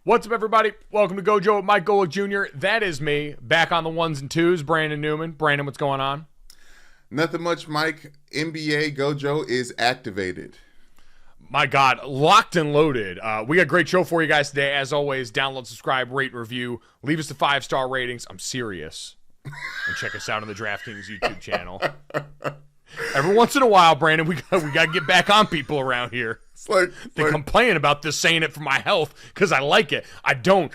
What's up, everybody? Welcome to Gojo with Mike Golick Jr. That is me, back on the ones and twos, Brandon Newman. Brandon, what's going on? Nothing much, Mike. NBA Gojo is activated. My God, locked and loaded. We got a great show for you guys today. As always, download, subscribe, rate, and review. Leave us the 5-star ratings. I'm serious. And check us out on the DraftKings YouTube channel. Every once in a while, Brandon, we got to get back on people around here. They complain about this, saying it for my health because I like it. I don't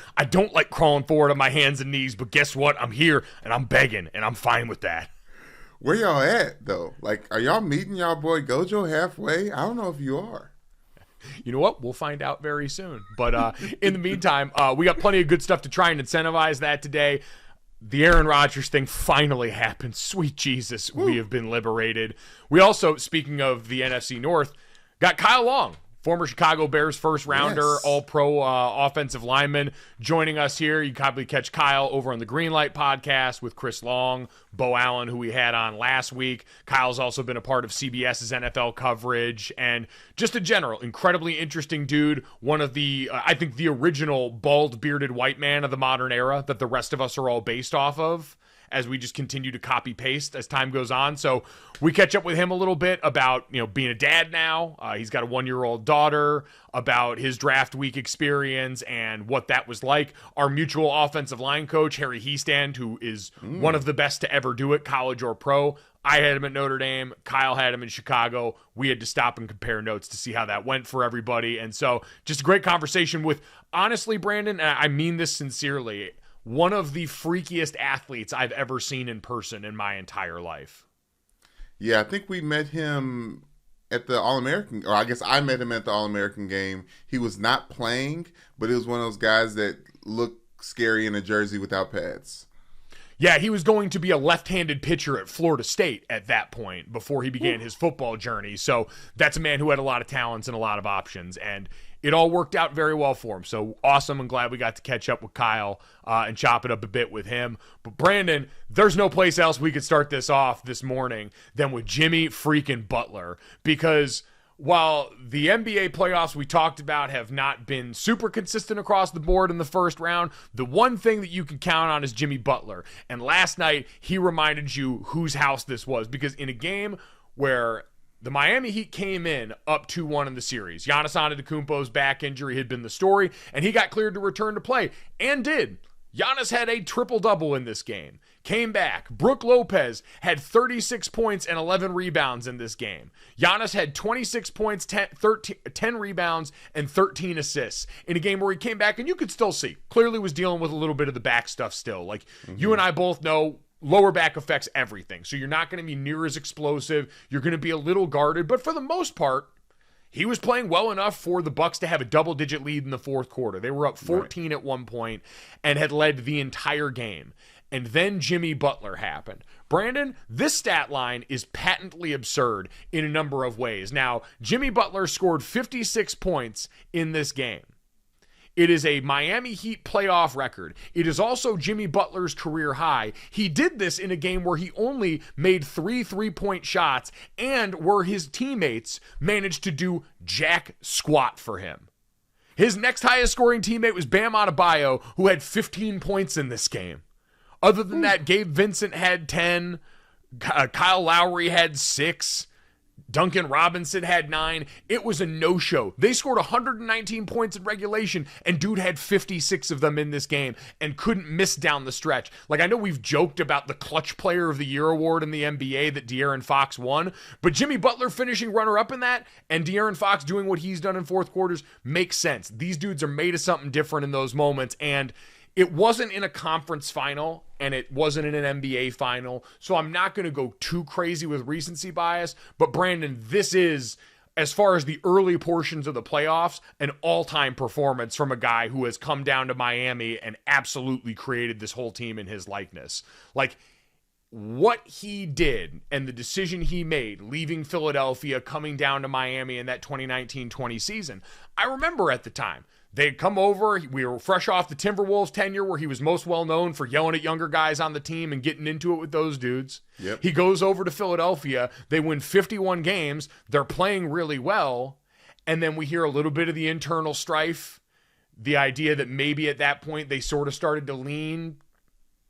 like crawling forward on my hands and knees, but guess what? I'm here and I'm begging and I'm fine with that. Where y'all at, though? Like, are y'all meeting y'all boy Gojo halfway? I don't know if you are. You know what? We'll find out very soon. But in the meantime, we got plenty of good stuff to try and incentivize that today. The Aaron Rodgers thing finally happened. Sweet Jesus, we have been liberated. We also, speaking of the NFC North, got Kyle Long, former Chicago Bears first rounder, all-pro offensive lineman, joining us here. You can probably catch Kyle over on the Greenlight podcast with Chris Long, Bo Allen, who we had on last week. Kyle's also been a part of CBS's NFL coverage, and just a general, incredibly interesting dude. One of the, I think, the original bald, bearded white man of the modern era that the rest of us are all based off of, as we just continue to copy paste as time goes on. So we catch up with him a little bit about, being a dad now. He's got a 1-year-old daughter, about his draft week experience and what that was like. Our mutual offensive line coach, Harry Hiestand, who is one of the best to ever do it, college or pro. I had him at Notre Dame. Kyle had him in Chicago. We had to stop and compare notes to see how that went for everybody. And so just a great conversation with, honestly, Brandon, and I mean this sincerely, one of the freakiest athletes I've ever seen in person in my entire life. Yeah, I think we met him at the All-American, or I guess I met him at the All-American game. He was not playing, but he was one of those guys that looked scary in a jersey without pads. Yeah, he was going to be a left-handed pitcher at Florida State at that point before he began his football journey. So that's a man who had a lot of talents and a lot of options, and it all worked out very well for him. So awesome. I'm glad we got to catch up with Kyle and chop it up a bit with him. But Brandon, there's no place else we could start this off this morning than with Jimmy freaking Butler, because while the NBA playoffs we talked about have not been super consistent across the board in the first round, the one thing that you can count on is Jimmy Butler. And last night, he reminded you whose house this was, because in a game where the Miami Heat came in up 2-1 in the series, Giannis Antetokounmpo's back injury had been the story, and he got cleared to return to play, and did. Giannis had a triple-double in this game. Came back. Brook Lopez had 36 points and 11 rebounds in this game. Giannis had 26 points, 10 rebounds, and 13 assists in a game where he came back, and you could still see, clearly was dealing with a little bit of the back stuff still. Like, you and I both know, lower back affects everything. So you're not going to be near as explosive. You're going to be a little guarded. But for the most part, he was playing well enough for the Bucks to have a double-digit lead in the fourth quarter. They were up 14 at one point and had led the entire game. And then Jimmy Butler happened. Brandon, this stat line is patently absurd in a number of ways. Now, Jimmy Butler scored 56 points in this game. It is a Miami Heat playoff record. It is also Jimmy Butler's career high. He did this in a game where he only made 3 3-point shots and where his teammates managed to do jack squat for him. His next highest scoring teammate was Bam Adebayo, who had 15 points in this game. Other than that, Gabe Vincent had 10. Kyle Lowry had 6. Duncan Robinson had 9. It was a no-show. They scored 119 points in regulation, and dude had 56 of them in this game and couldn't miss down the stretch. Like, I know we've joked about the Clutch Player of the Year award in the NBA that De'Aaron Fox won, but Jimmy Butler finishing runner-up in that and De'Aaron Fox doing what he's done in fourth quarters makes sense. These dudes are made of something different in those moments, and it wasn't in a conference final, and it wasn't in an NBA final, so I'm not going to go too crazy with recency bias. But Brandon, this is, as far as the early portions of the playoffs, an all-time performance from a guy who has come down to Miami and absolutely created this whole team in his likeness. Like, what he did and the decision he made leaving Philadelphia, coming down to Miami in that 2019-20 season, I remember at the time. They had come over. We were fresh off the Timberwolves tenure where he was most well known for yelling at younger guys on the team and getting into it with those dudes. Yep. He goes over to Philadelphia. They win 51 games. They're playing really well. And then we hear a little bit of the internal strife. The idea that maybe at that point they sort of started to lean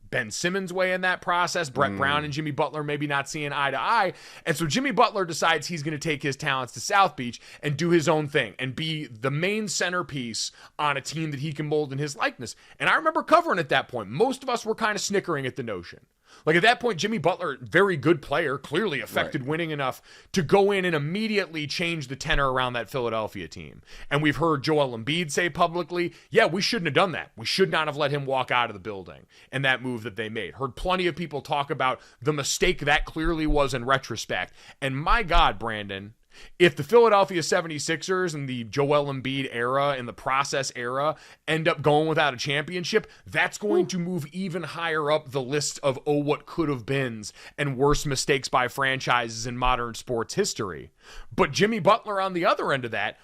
Ben Simmons' way in that process. Brett Brown and Jimmy Butler maybe not seeing eye to eye. And so Jimmy Butler decides he's going to take his talents to South Beach and do his own thing and be the main centerpiece on a team that he can mold in his likeness. And I remember covering at that point. Most of us were kind of snickering at the notion. Like at that point, Jimmy Butler, very good player, clearly affected winning enough to go in and immediately change the tenor around that Philadelphia team. And we've heard Joel Embiid say publicly, yeah, we shouldn't have done that. We should not have let him walk out of the building and that move that they made. Heard plenty of people talk about the mistake that clearly was in retrospect. And my God, Brandon, if the Philadelphia 76ers and the Joel Embiid era and the process era end up going without a championship, that's going to move even higher up the list of what could have beens and worst mistakes by franchises in modern sports history. But Jimmy Butler on the other end of that,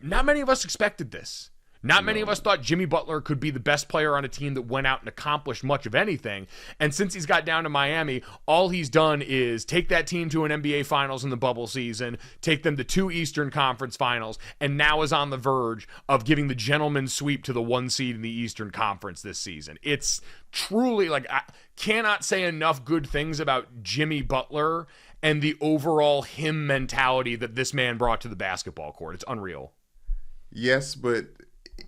not many of us expected this. Not many of us thought Jimmy Butler could be the best player on a team that went out and accomplished much of anything. And since he's got down to Miami, all he's done is take that team to an NBA Finals in the bubble season, take them to 2 Eastern Conference Finals, and now is on the verge of giving the gentleman's sweep to the 1 seed in the Eastern Conference this season. It's truly, like, I cannot say enough good things about Jimmy Butler and the overall him mentality that this man brought to the basketball court. It's unreal. Yes, but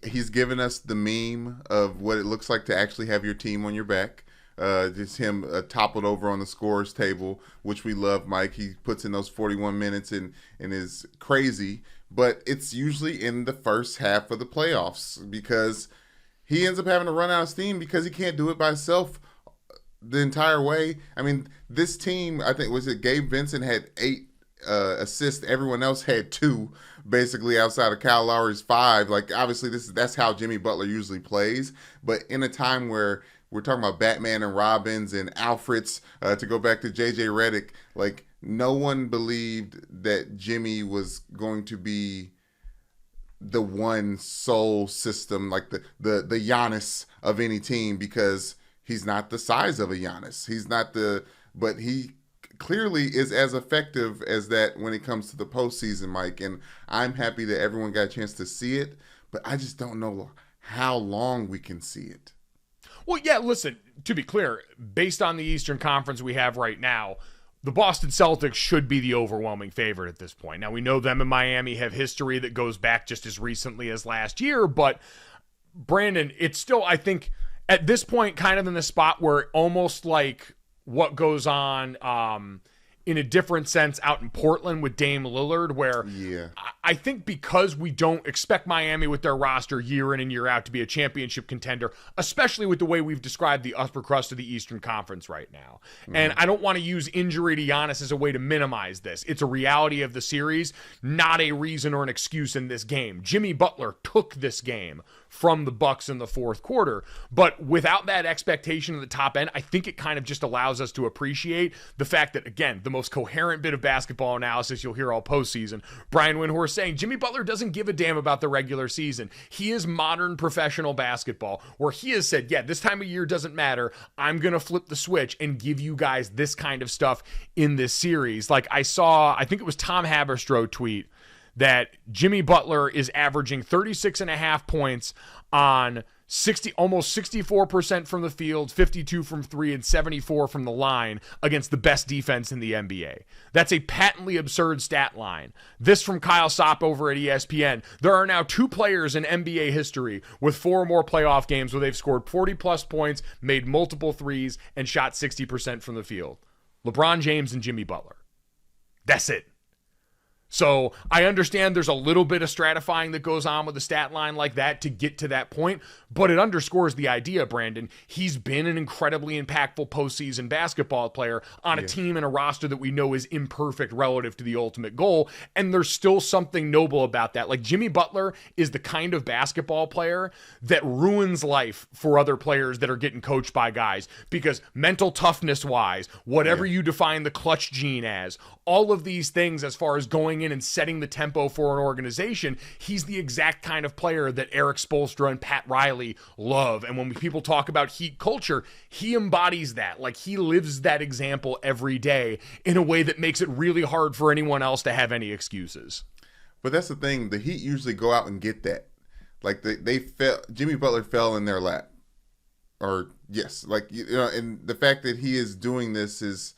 he's given us the meme of what it looks like to actually have your team on your back. Just him toppled over on the scorer's table, which we love, Mike. He puts in those 41 minutes and is crazy, but it's usually in the first half of the playoffs because he ends up having to run out of steam because he can't do it by himself the entire way. I mean, this team, I think, was it Gabe Vincent had 8 assists. Everyone else had 2, basically, outside of Kyle Lowry's 5. Like, obviously, that's how Jimmy Butler usually plays. But in a time where we're talking about Batman and Robins and Alfreds, to go back to JJ Redick, like, no one believed that Jimmy was going to be the one sole system, like the Giannis of any team, because he's not the size of a Giannis. He's not but he clearly is as effective as that when it comes to the postseason, Mike. And I'm happy that everyone got a chance to see it, but I just don't know how long we can see it. Well, yeah, listen, to be clear, based on the Eastern Conference we have right now, the Boston Celtics should be the overwhelming favorite at this point. Now, we know them and Miami have history that goes back just as recently as last year, but Brandon, it's still, I think, at this point, kind of in the spot where almost like what goes on in a different sense out in Portland with Dame Lillard, where I think because we don't expect Miami with their roster year in and year out to be a championship contender, especially with the way we've described the upper crust of the Eastern Conference right now. And I don't want to use injury to Giannis as a way to minimize this. It's a reality of the series, not a reason or an excuse in this game. Jimmy Butler took this game from the Bucks in the fourth quarter, but without that expectation at the top end, I think it kind of just allows us to appreciate the fact that, again, the most coherent bit of basketball analysis you'll hear all postseason, Brian Windhorst saying Jimmy Butler doesn't give a damn about the regular season. He is modern professional basketball, where he has said, yeah, this time of year doesn't matter. I'm going to flip the switch and give you guys this kind of stuff in this series. Like I think it was Tom Haberstroh tweet that Jimmy Butler is averaging 36.5 points on almost 64% from the field, 52 from 3, and 74 from the line against the best defense in the NBA. That's a patently absurd stat line. This from Kyle Sopp over at ESPN. There are now 2 players in NBA history with 4 or more playoff games where they've scored 40-plus points, made multiple threes, and shot 60% from the field. LeBron James and Jimmy Butler. That's it. So I understand there's a little bit of stratifying that goes on with a stat line like that to get to that point, but it underscores the idea, Brandon. He's been an incredibly impactful postseason basketball player on a team and a roster that we know is imperfect relative to the ultimate goal, and there's still something noble about that. Like Jimmy Butler is the kind of basketball player that ruins life for other players that are getting coached by guys, because mental toughness-wise, whatever you define the clutch gene as, all of these things as far as going in and setting the tempo for an organization, he's the exact kind of player that Eric Spoelstra and Pat Riley love. And when people talk about Heat culture, he embodies that. Like, he lives that example every day in a way that makes it really hard for anyone else to have any excuses. But that's the thing. The Heat usually go out and get that. Like they fell. Jimmy Butler fell in their lap. Or yes, like and the fact that he is doing this is,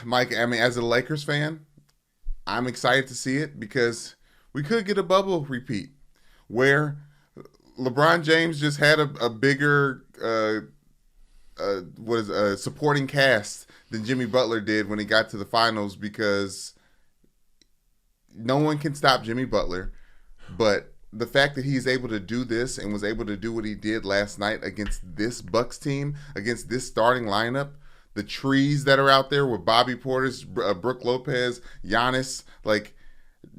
Mike. I mean, as a Lakers fan, I'm excited to see it because we could get a bubble repeat where LeBron James just had a bigger supporting cast than Jimmy Butler did when he got to the finals, because no one can stop Jimmy Butler. But the fact that he's able to do this and was able to do what he did last night against this Bucks team, against this starting lineup, the trees that are out there with Bobby Portis, Brook Lopez, Giannis, like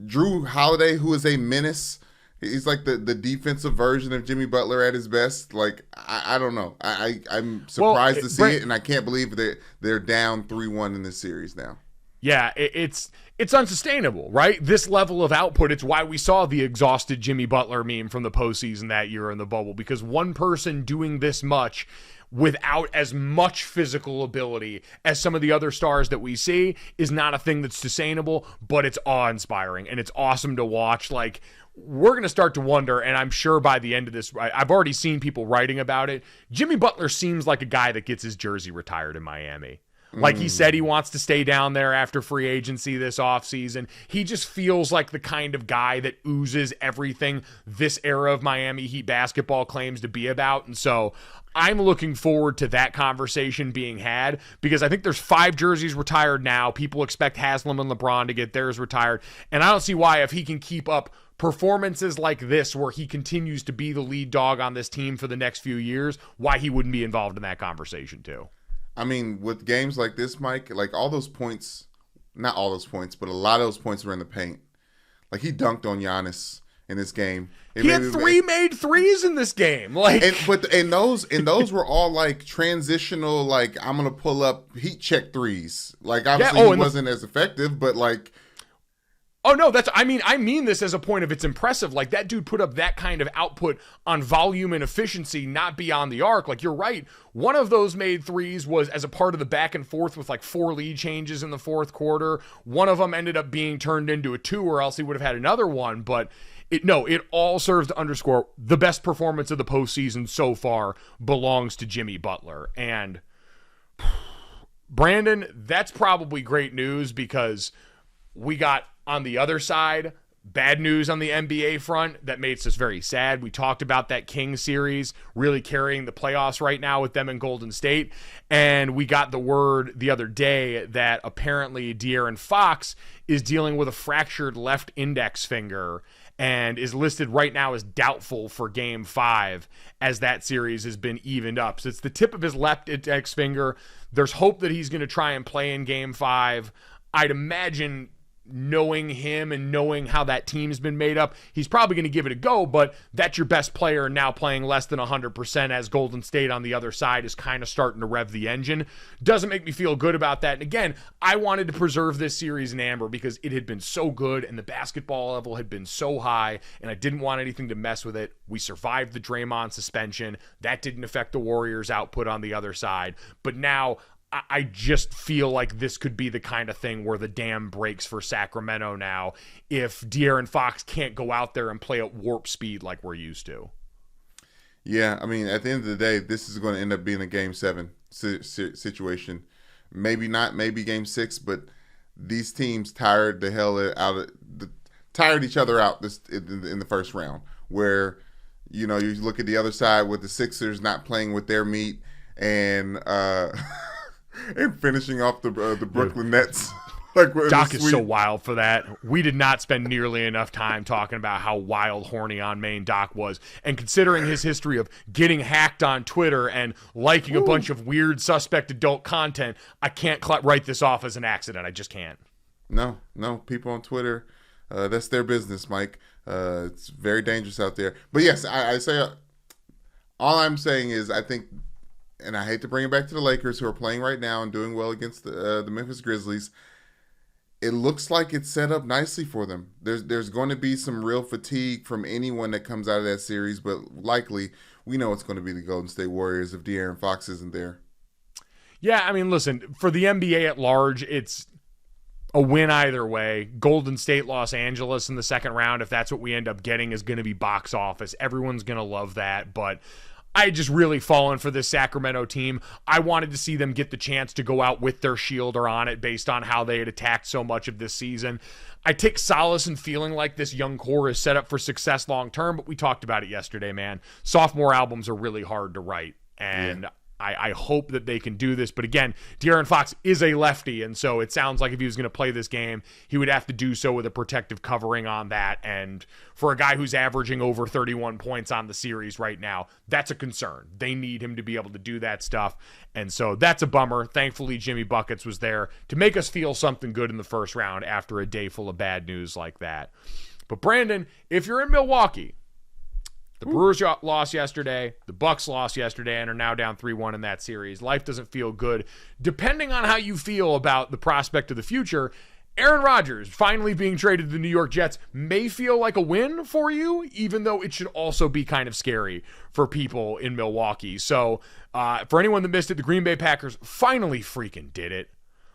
Drew Holiday, who is a menace. He's like the defensive version of Jimmy Butler at his best. Like, I don't know. I'm surprised to see it, and I can't believe they're down 3-1 in this series now. Yeah, it's unsustainable, right? This level of output. It's why we saw the exhausted Jimmy Butler meme from the postseason that year in the bubble, because one person doing this much without as much physical ability as some of the other stars that we see is not a thing that's sustainable, but it's awe-inspiring, and it's awesome to watch. Like, we're going to start to wonder, and I'm sure by the end of this, I've already seen people writing about it, Jimmy Butler seems like a guy that gets his jersey retired in Miami. Like he said, he wants to stay down there after free agency this offseason. He just feels like the kind of guy that oozes everything this era of Miami Heat basketball claims to be about. And so I'm looking forward to that conversation being had, because I think there's 5 jerseys retired now. People expect Haslam and LeBron to get theirs retired. And I don't see why, if he can keep up performances like this where he continues to be the lead dog on this team for the next few years, why he wouldn't be involved in that conversation too. I mean, with games like this, Mike, like all those points, not all those points, but a lot of those points were in the paint. Like, he dunked on Giannis in this game. He had 3 made threes in this game. Like, and those were all like transitional, like, I'm gonna pull up heat check threes. Like, obviously he wasn't as effective, but like, oh no, I mean this as a point of it's impressive. Like, that dude put up that kind of output on volume and efficiency, not beyond the arc. Like, you're right. One of those made threes was as a part of the back and forth with like 4 lead changes in the fourth quarter. One of them ended up being turned into a 2, or else he would have had another one. But it all serves to underscore the best performance of the postseason so far belongs to Jimmy Butler. And Brandon, that's probably great news, because we got, on the other side, bad news on the NBA front that makes us very sad. We talked about that Kings series really carrying the playoffs right now with them in Golden State. And we got the word the other day that apparently De'Aaron Fox is dealing with a fractured left index finger and is listed right now as doubtful for Game 5 as that series has been evened up. So it's the tip of his left index finger. There's hope that he's going to try and play in Game 5. I'd imagine, knowing him and knowing how that team's been made up, he's probably going to give it a go, but that's your best player now playing less than 100% as Golden State on the other side is kind of starting to rev the engine. Doesn't make me feel good about that. And again, I wanted to preserve this series in amber because it had been so good and the basketball level had been so high, and I didn't want anything to mess with it. We survived the Draymond suspension. That didn't affect the Warriors' output on the other side. But now I just feel like this could be the kind of thing where the dam breaks for Sacramento now if De'Aaron Fox can't go out there and play at warp speed like we're used to. Yeah, I mean, at the end of the day, this is going to end up being a Game 7 situation. Maybe not, maybe Game 6, but these teams tired each other out in the first round, where, you look at the other side with the Sixers not playing with their meat and and finishing off the Brooklyn Nets. Doc is so wild for that. We did not spend nearly enough time talking about how wild, horny on main Doc was. And considering his history of getting hacked on Twitter and liking a bunch of weird suspect adult content, I can't write this off as an accident. I just can't. No. People on Twitter, that's their business, Mike. It's very dangerous out there. But yes, I say, all I'm saying is, I think, and I hate to bring it back to the Lakers, who are playing right now and doing well against the Memphis Grizzlies, it looks like it's set up nicely for them. There's going to be some real fatigue from anyone that comes out of that series, but likely we know it's going to be the Golden State Warriors if De'Aaron Fox isn't there. Yeah, I mean, listen, for the NBA at large, it's a win either way. Golden State, Los Angeles in the second round, if that's what we end up getting, is going to be box office. Everyone's going to love that, but I just really fallen for this Sacramento team. I wanted to see them get the chance to go out with their shield or on it based on how they had attacked so much of this season. I take solace in feeling like this young core is set up for success long term, but we talked about it yesterday, man. Sophomore albums are really hard to write, and I hope that they can do this. But again, De'Aaron Fox is a lefty, and so it sounds like if he was going to play this game, he would have to do so with a protective covering on that. And for a guy who's averaging over 31 points on the series right now, that's a concern. They need him to be able to do that stuff. And so that's a bummer. Thankfully, Jimmy Buckets was there to make us feel something good in the first round after a day full of bad news like that. But Brandon, if you're in Milwaukee, the Brewers lost yesterday, the Bucks lost yesterday, and are now down 3-1 in that series. Life doesn't feel good. Depending on how you feel about the prospect of the future, Aaron Rodgers finally being traded to the New York Jets may feel like a win for you, even though it should also be kind of scary for people in Milwaukee. So for anyone that missed it, the Green Bay Packers finally freaking did it.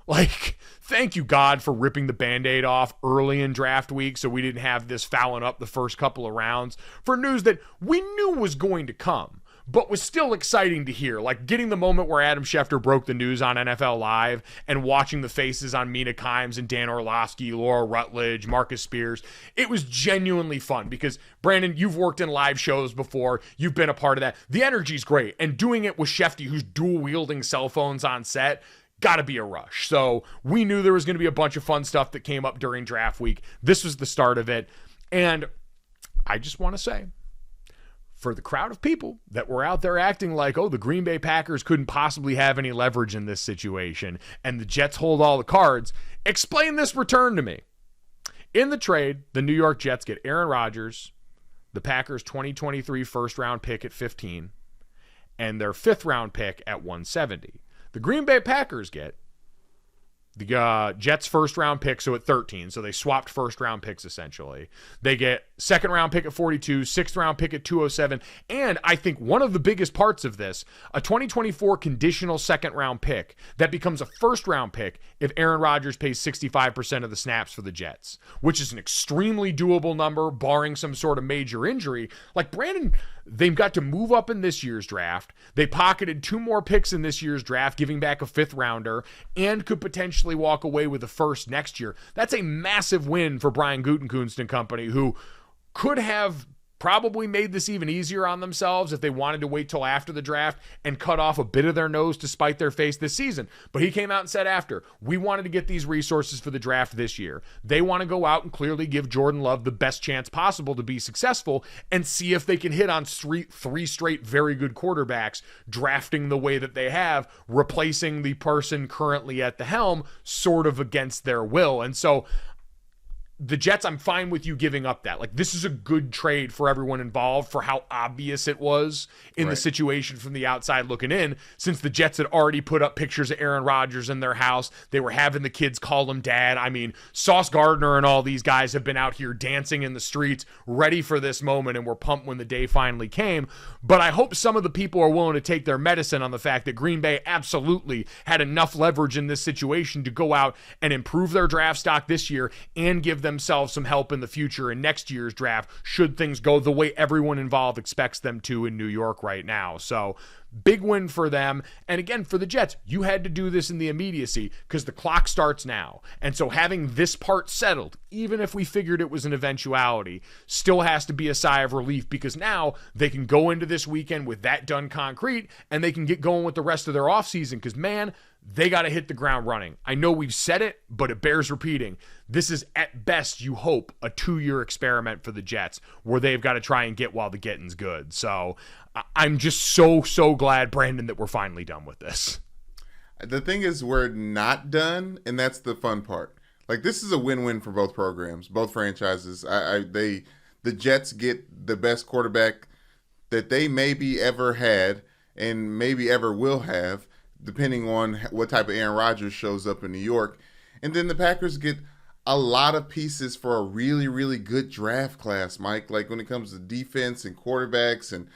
Like, thank you, God, for ripping the Band-Aid off early in draft week so we didn't have this fouling up the first couple of rounds for news that we knew was going to come, but was still exciting to hear. Like, getting the moment where Adam Schefter broke the news on NFL Live and watching the faces on Mina Kimes and Dan Orlovsky, Laura Rutledge, Marcus Spears. It was genuinely fun because, Brandon, you've worked in live shows before. You've been a part of that. The energy's great, and doing it with Shefty, who's dual-wielding cell phones on set, got to be a rush. So we knew there was going to be a bunch of fun stuff that came up during draft week. This was the start of it. And I just want to say, for the crowd of people that were out there acting like, oh, the Green Bay Packers couldn't possibly have any leverage in this situation, and the Jets hold all the cards, explain this return to me. In the trade, the New York Jets get Aaron Rodgers, the Packers' 2023 first-round pick at 15, and their fifth-round pick at 170. The Green Bay Packers get the Jets' first-round pick, so at 13. So they swapped first-round picks, essentially. They get second-round pick at 42, sixth-round pick at 207, and I think one of the biggest parts of this, a 2024 conditional second-round pick that becomes a first-round pick if Aaron Rodgers pays 65% of the snaps for the Jets, which is an extremely doable number, barring some sort of major injury. Like, Brandon, they've got to move up in this year's draft. They pocketed 2 more picks in this year's draft, giving back a fifth-rounder, and could potentially walk away with the first next year. That's a massive win for Brian Gutekunst and company, who could have probably made this even easier on themselves if they wanted to wait till after the draft and cut off a bit of their nose to spite their face this season. But he came out and said after, we wanted to get these resources for the draft this year. They want to go out and clearly give Jordan Love the best chance possible to be successful and see if they can hit on three straight very good quarterbacks, drafting the way that they have, replacing the person currently at the helm sort of against their will. And so the Jets, I'm fine with you giving up that. Like, this is a good trade for everyone involved for how obvious it was in the situation from the outside looking in, since the Jets had already put up pictures of Aaron Rodgers in their house. They were having the kids call him dad. I mean, Sauce Gardner and all these guys have been out here dancing in the streets, ready for this moment, and were pumped when the day finally came. But I hope some of the people are willing to take their medicine on the fact that Green Bay absolutely had enough leverage in this situation to go out and improve their draft stock this year and give themselves some help in the future in next year's draft should things go the way everyone involved expects them to in New York right now. So big win for them. And again, for the Jets, you had to do this in the immediacy because the clock starts now. And so having this part settled, even if we figured it was an eventuality, still has to be a sigh of relief, because now they can go into this weekend with that done concrete and they can get going with the rest of their offseason, because, man, they got to hit the ground running. I know we've said it, but it bears repeating. This is, at best, you hope, a 2-year experiment for the Jets where they've got to try and get while the getting's good. So I'm just so glad, Brandon, that we're finally done with this. The thing is, we're not done, and that's the fun part. Like, this is a win-win for both programs, both franchises. The Jets get the best quarterback that they maybe ever had and maybe ever will have, depending on what type of Aaron Rodgers shows up in New York. And then the Packers get a lot of pieces for a really, really good draft class, Mike. Like, when it comes to defense and quarterbacks and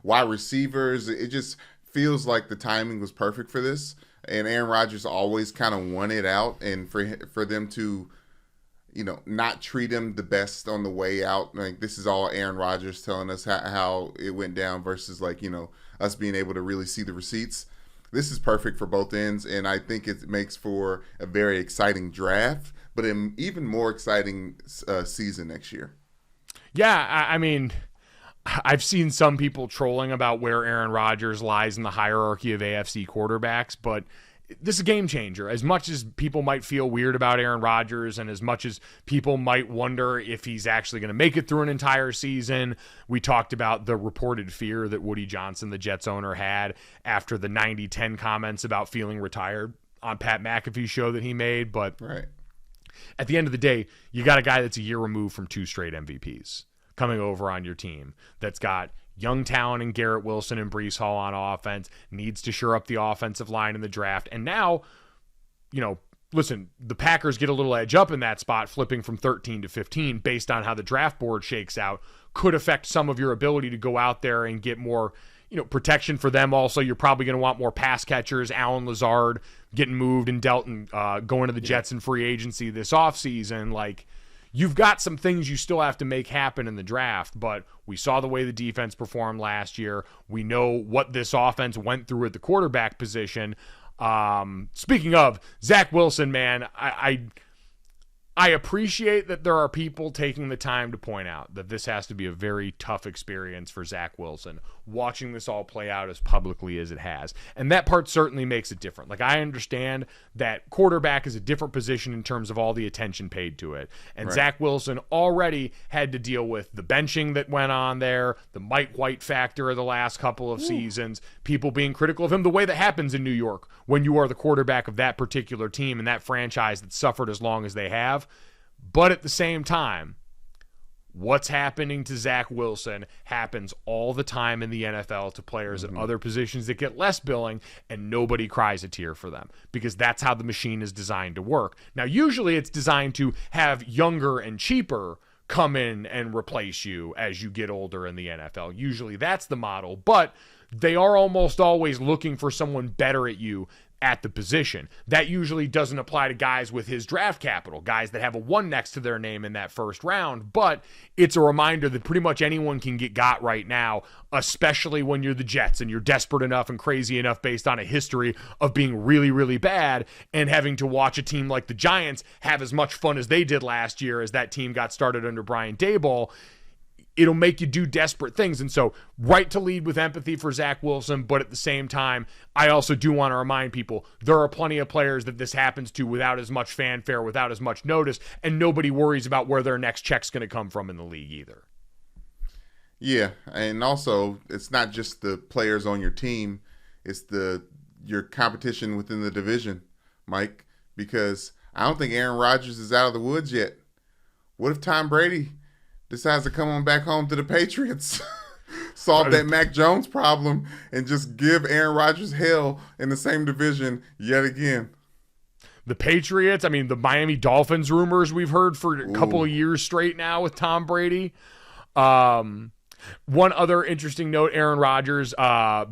wide receivers, it just feels like the timing was perfect for this. and Aaron Rodgers always kind of won it out, and for them to, not treat him the best on the way out. Like, this is all Aaron Rodgers telling us how it went down versus us being able to really see the receipts. This is perfect for both ends, and I think it makes for a very exciting draft, but an even more exciting season next year. Yeah, I mean, I've seen some people trolling about where Aaron Rodgers lies in the hierarchy of AFC quarterbacks, but this is a game changer. As much as people might feel weird about Aaron Rodgers, and as much as people might wonder if he's actually going to make it through an entire season, we talked about the reported fear that Woody Johnson, the Jets owner, had after the 90-10 comments about feeling retired on Pat McAfee's show that he made. But right. At the end of the day, you got a guy that's a year removed from 2 straight MVPs coming over on your team, that's got young talent in Garrett Wilson and Breece Hall on offense, needs to shore up the offensive line in the draft. And now, listen, the Packers get a little edge up in that spot, flipping from 13 to 15 based on how the draft board shakes out, could affect some of your ability to go out there and get more, protection for them. Also, you're probably going to want more pass catchers. Allen Lazard getting moved, and Delton going to the Jets in free agency this offseason. Like, you've got some things you still have to make happen in the draft, but we saw the way the defense performed last year. We know what this offense went through at the quarterback position. Speaking of Zach Wilson, man, I appreciate that there are people taking the time to point out that this has to be a very tough experience for Zach Wilson, watching this all play out as publicly as it has. And that part certainly makes it different. Like, I understand that quarterback is a different position in terms of all the attention paid to it. And right. Zach Wilson already had to deal with the benching that went on there, the Mike White factor of the last couple of seasons, people being critical of him, the way that happens in New York when you are the quarterback of that particular team and that franchise that suffered as long as they have. But at the same time, what's happening to Zach Wilson happens all the time in the NFL to players at other positions that get less billing, and nobody cries a tear for them because that's how the machine is designed to work. Now, usually it's designed to have younger and cheaper come in and replace you as you get older in the NFL. Usually that's the model, but they are almost always looking for someone better at you at the position. That usually doesn't apply to guys with his draft capital, guys that have a 1 next to their name in that first round, but it's a reminder that pretty much anyone can get got right now, especially when you're the Jets and you're desperate enough and crazy enough based on a history of being really, really bad and having to watch a team like the Giants have as much fun as they did last year as that team got started under Brian Daboll. It'll make you do desperate things. And so, right to lead with empathy for Zach Wilson, but at the same time, I also do want to remind people there are plenty of players that this happens to without as much fanfare, without as much notice, and nobody worries about where their next check's going to come from in the league either. Yeah, and also, it's not just the players on your team, it's your competition within the division, Mike, because I don't think Aaron Rodgers is out of the woods yet. What if Tom Brady decides to come on back home to the Patriots, solve that Mac Jones problem, and just give Aaron Rodgers hell in the same division yet again? The Patriots, I mean, the Miami Dolphins rumors we've heard for a couple of years straight now with Tom Brady. One other interesting note, Aaron Rodgers,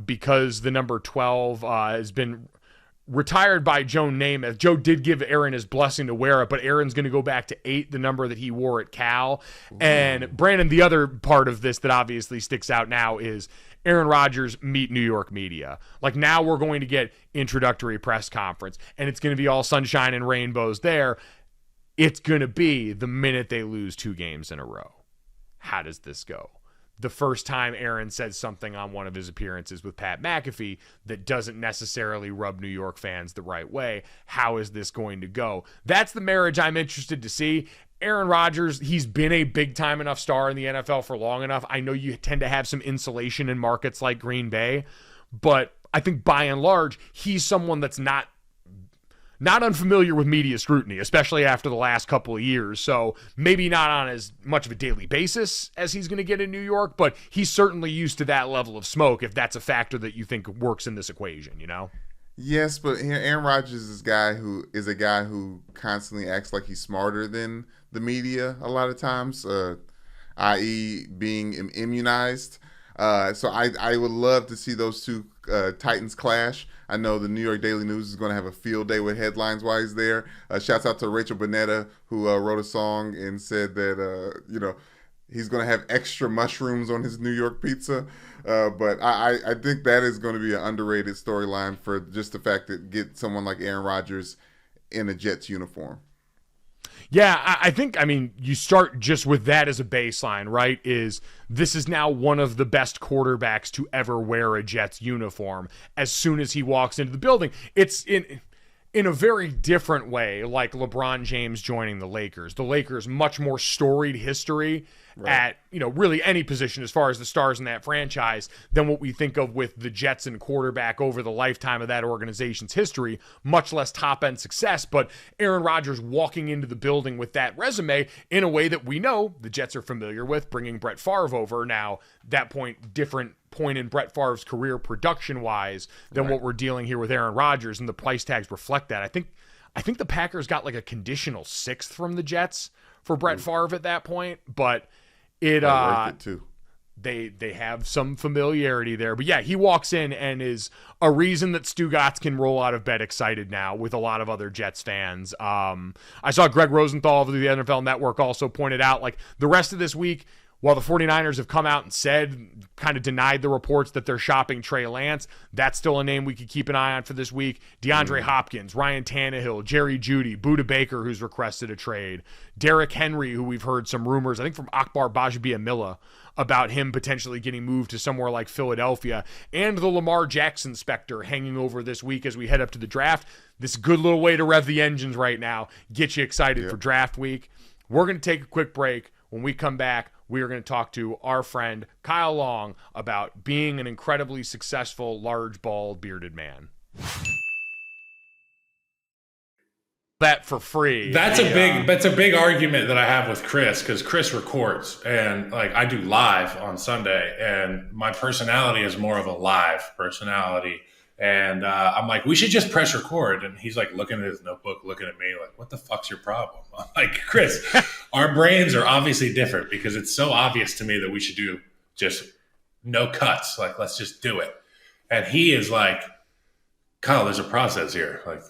because the number 12 has been retired by Joe Namath. Joe did give Aaron his blessing to wear it, but Aaron's going to go back to 8, the number that he wore at Cal. And Brandon, the other part of this that obviously sticks out now is Aaron Rodgers meet New York media. Like, now we're going to get introductory press conference, and it's going to be all sunshine and rainbows there. It's going to be the minute they lose 2 games in a row. How does this go? The first time Aaron said something on one of his appearances with Pat McAfee that doesn't necessarily rub New York fans the right way. How is this going to go? That's the marriage I'm interested to see. Aaron Rodgers, he's been a big-time enough star in the NFL for long enough. I know you tend to have some insulation in markets like Green Bay, but I think by and large, he's someone that's not unfamiliar with media scrutiny, especially after the last couple of years. So maybe not on as much of a daily basis as he's going to get in New York, but he's certainly used to that level of smoke, if that's a factor that you think works in this equation, you know? Yes, but Aaron Rodgers is a guy who constantly acts like he's smarter than the media a lot of times, i.e. being immunized. So I would love to see those two Titans clash. I know the New York Daily News is going to have a field day with headlines while he's there. Shouts out to Rachel Bonetta, who wrote a song and said that, he's going to have extra mushrooms on his New York pizza. But I think that is going to be an underrated storyline for just the fact that get someone like Aaron Rodgers in a Jets uniform. Yeah, I think, you start just with that as a baseline, right? This is now one of the best quarterbacks to ever wear a Jets uniform as soon as he walks into the building. It's in a very different way, like LeBron James joining the Lakers. The Lakers, much more storied history at, really any position as far as the stars in that franchise than what we think of with the Jets and quarterback over the lifetime of that organization's history, much less top-end success. But Aaron Rodgers walking into the building with that resume in a way that we know the Jets are familiar with, bringing Brett Favre over. Now, that different point in Brett Favre's career production-wise than what we're dealing here with Aaron Rodgers, and the price tags reflect that. I think the Packers got like a conditional 6th from the Jets for Brett Favre at that point, but it too. They have some familiarity there. But yeah, he walks in and is a reason that Stugotz can roll out of bed excited now with a lot of other Jets fans. I saw Greg Rosenthal of the NFL Network also pointed out, like, the rest of this week, while the 49ers have come out and said, kind of denied the reports that they're shopping Trey Lance, that's still a name we could keep an eye on for this week. DeAndre Hopkins, Ryan Tannehill, Jerry Jeudy, Budda Baker, who's requested a trade, Derrick Henry, who we've heard some rumors, I think from Akbar Bajabiamila, about him potentially getting moved to somewhere like Philadelphia, and the Lamar Jackson specter hanging over this week as we head up to the draft. This is a good little way to rev the engines right now, get you excited for draft week. We're going to take a quick break. When we come back, we are going to talk to our friend Kyle Long about being an incredibly successful, large, bald, bearded man. That for free. That's a big argument that I have with Chris, because Chris records and like I do live on Sunday, and my personality is more of a live personality. And I'm like, we should just press record. And he's like looking at his notebook, looking at me like, what the fuck's your problem? I'm like, Chris, our brains are obviously different, because it's so obvious to me that we should do just no cuts. Like, let's just do it. And he is like, Kyle, there's a process here. Like,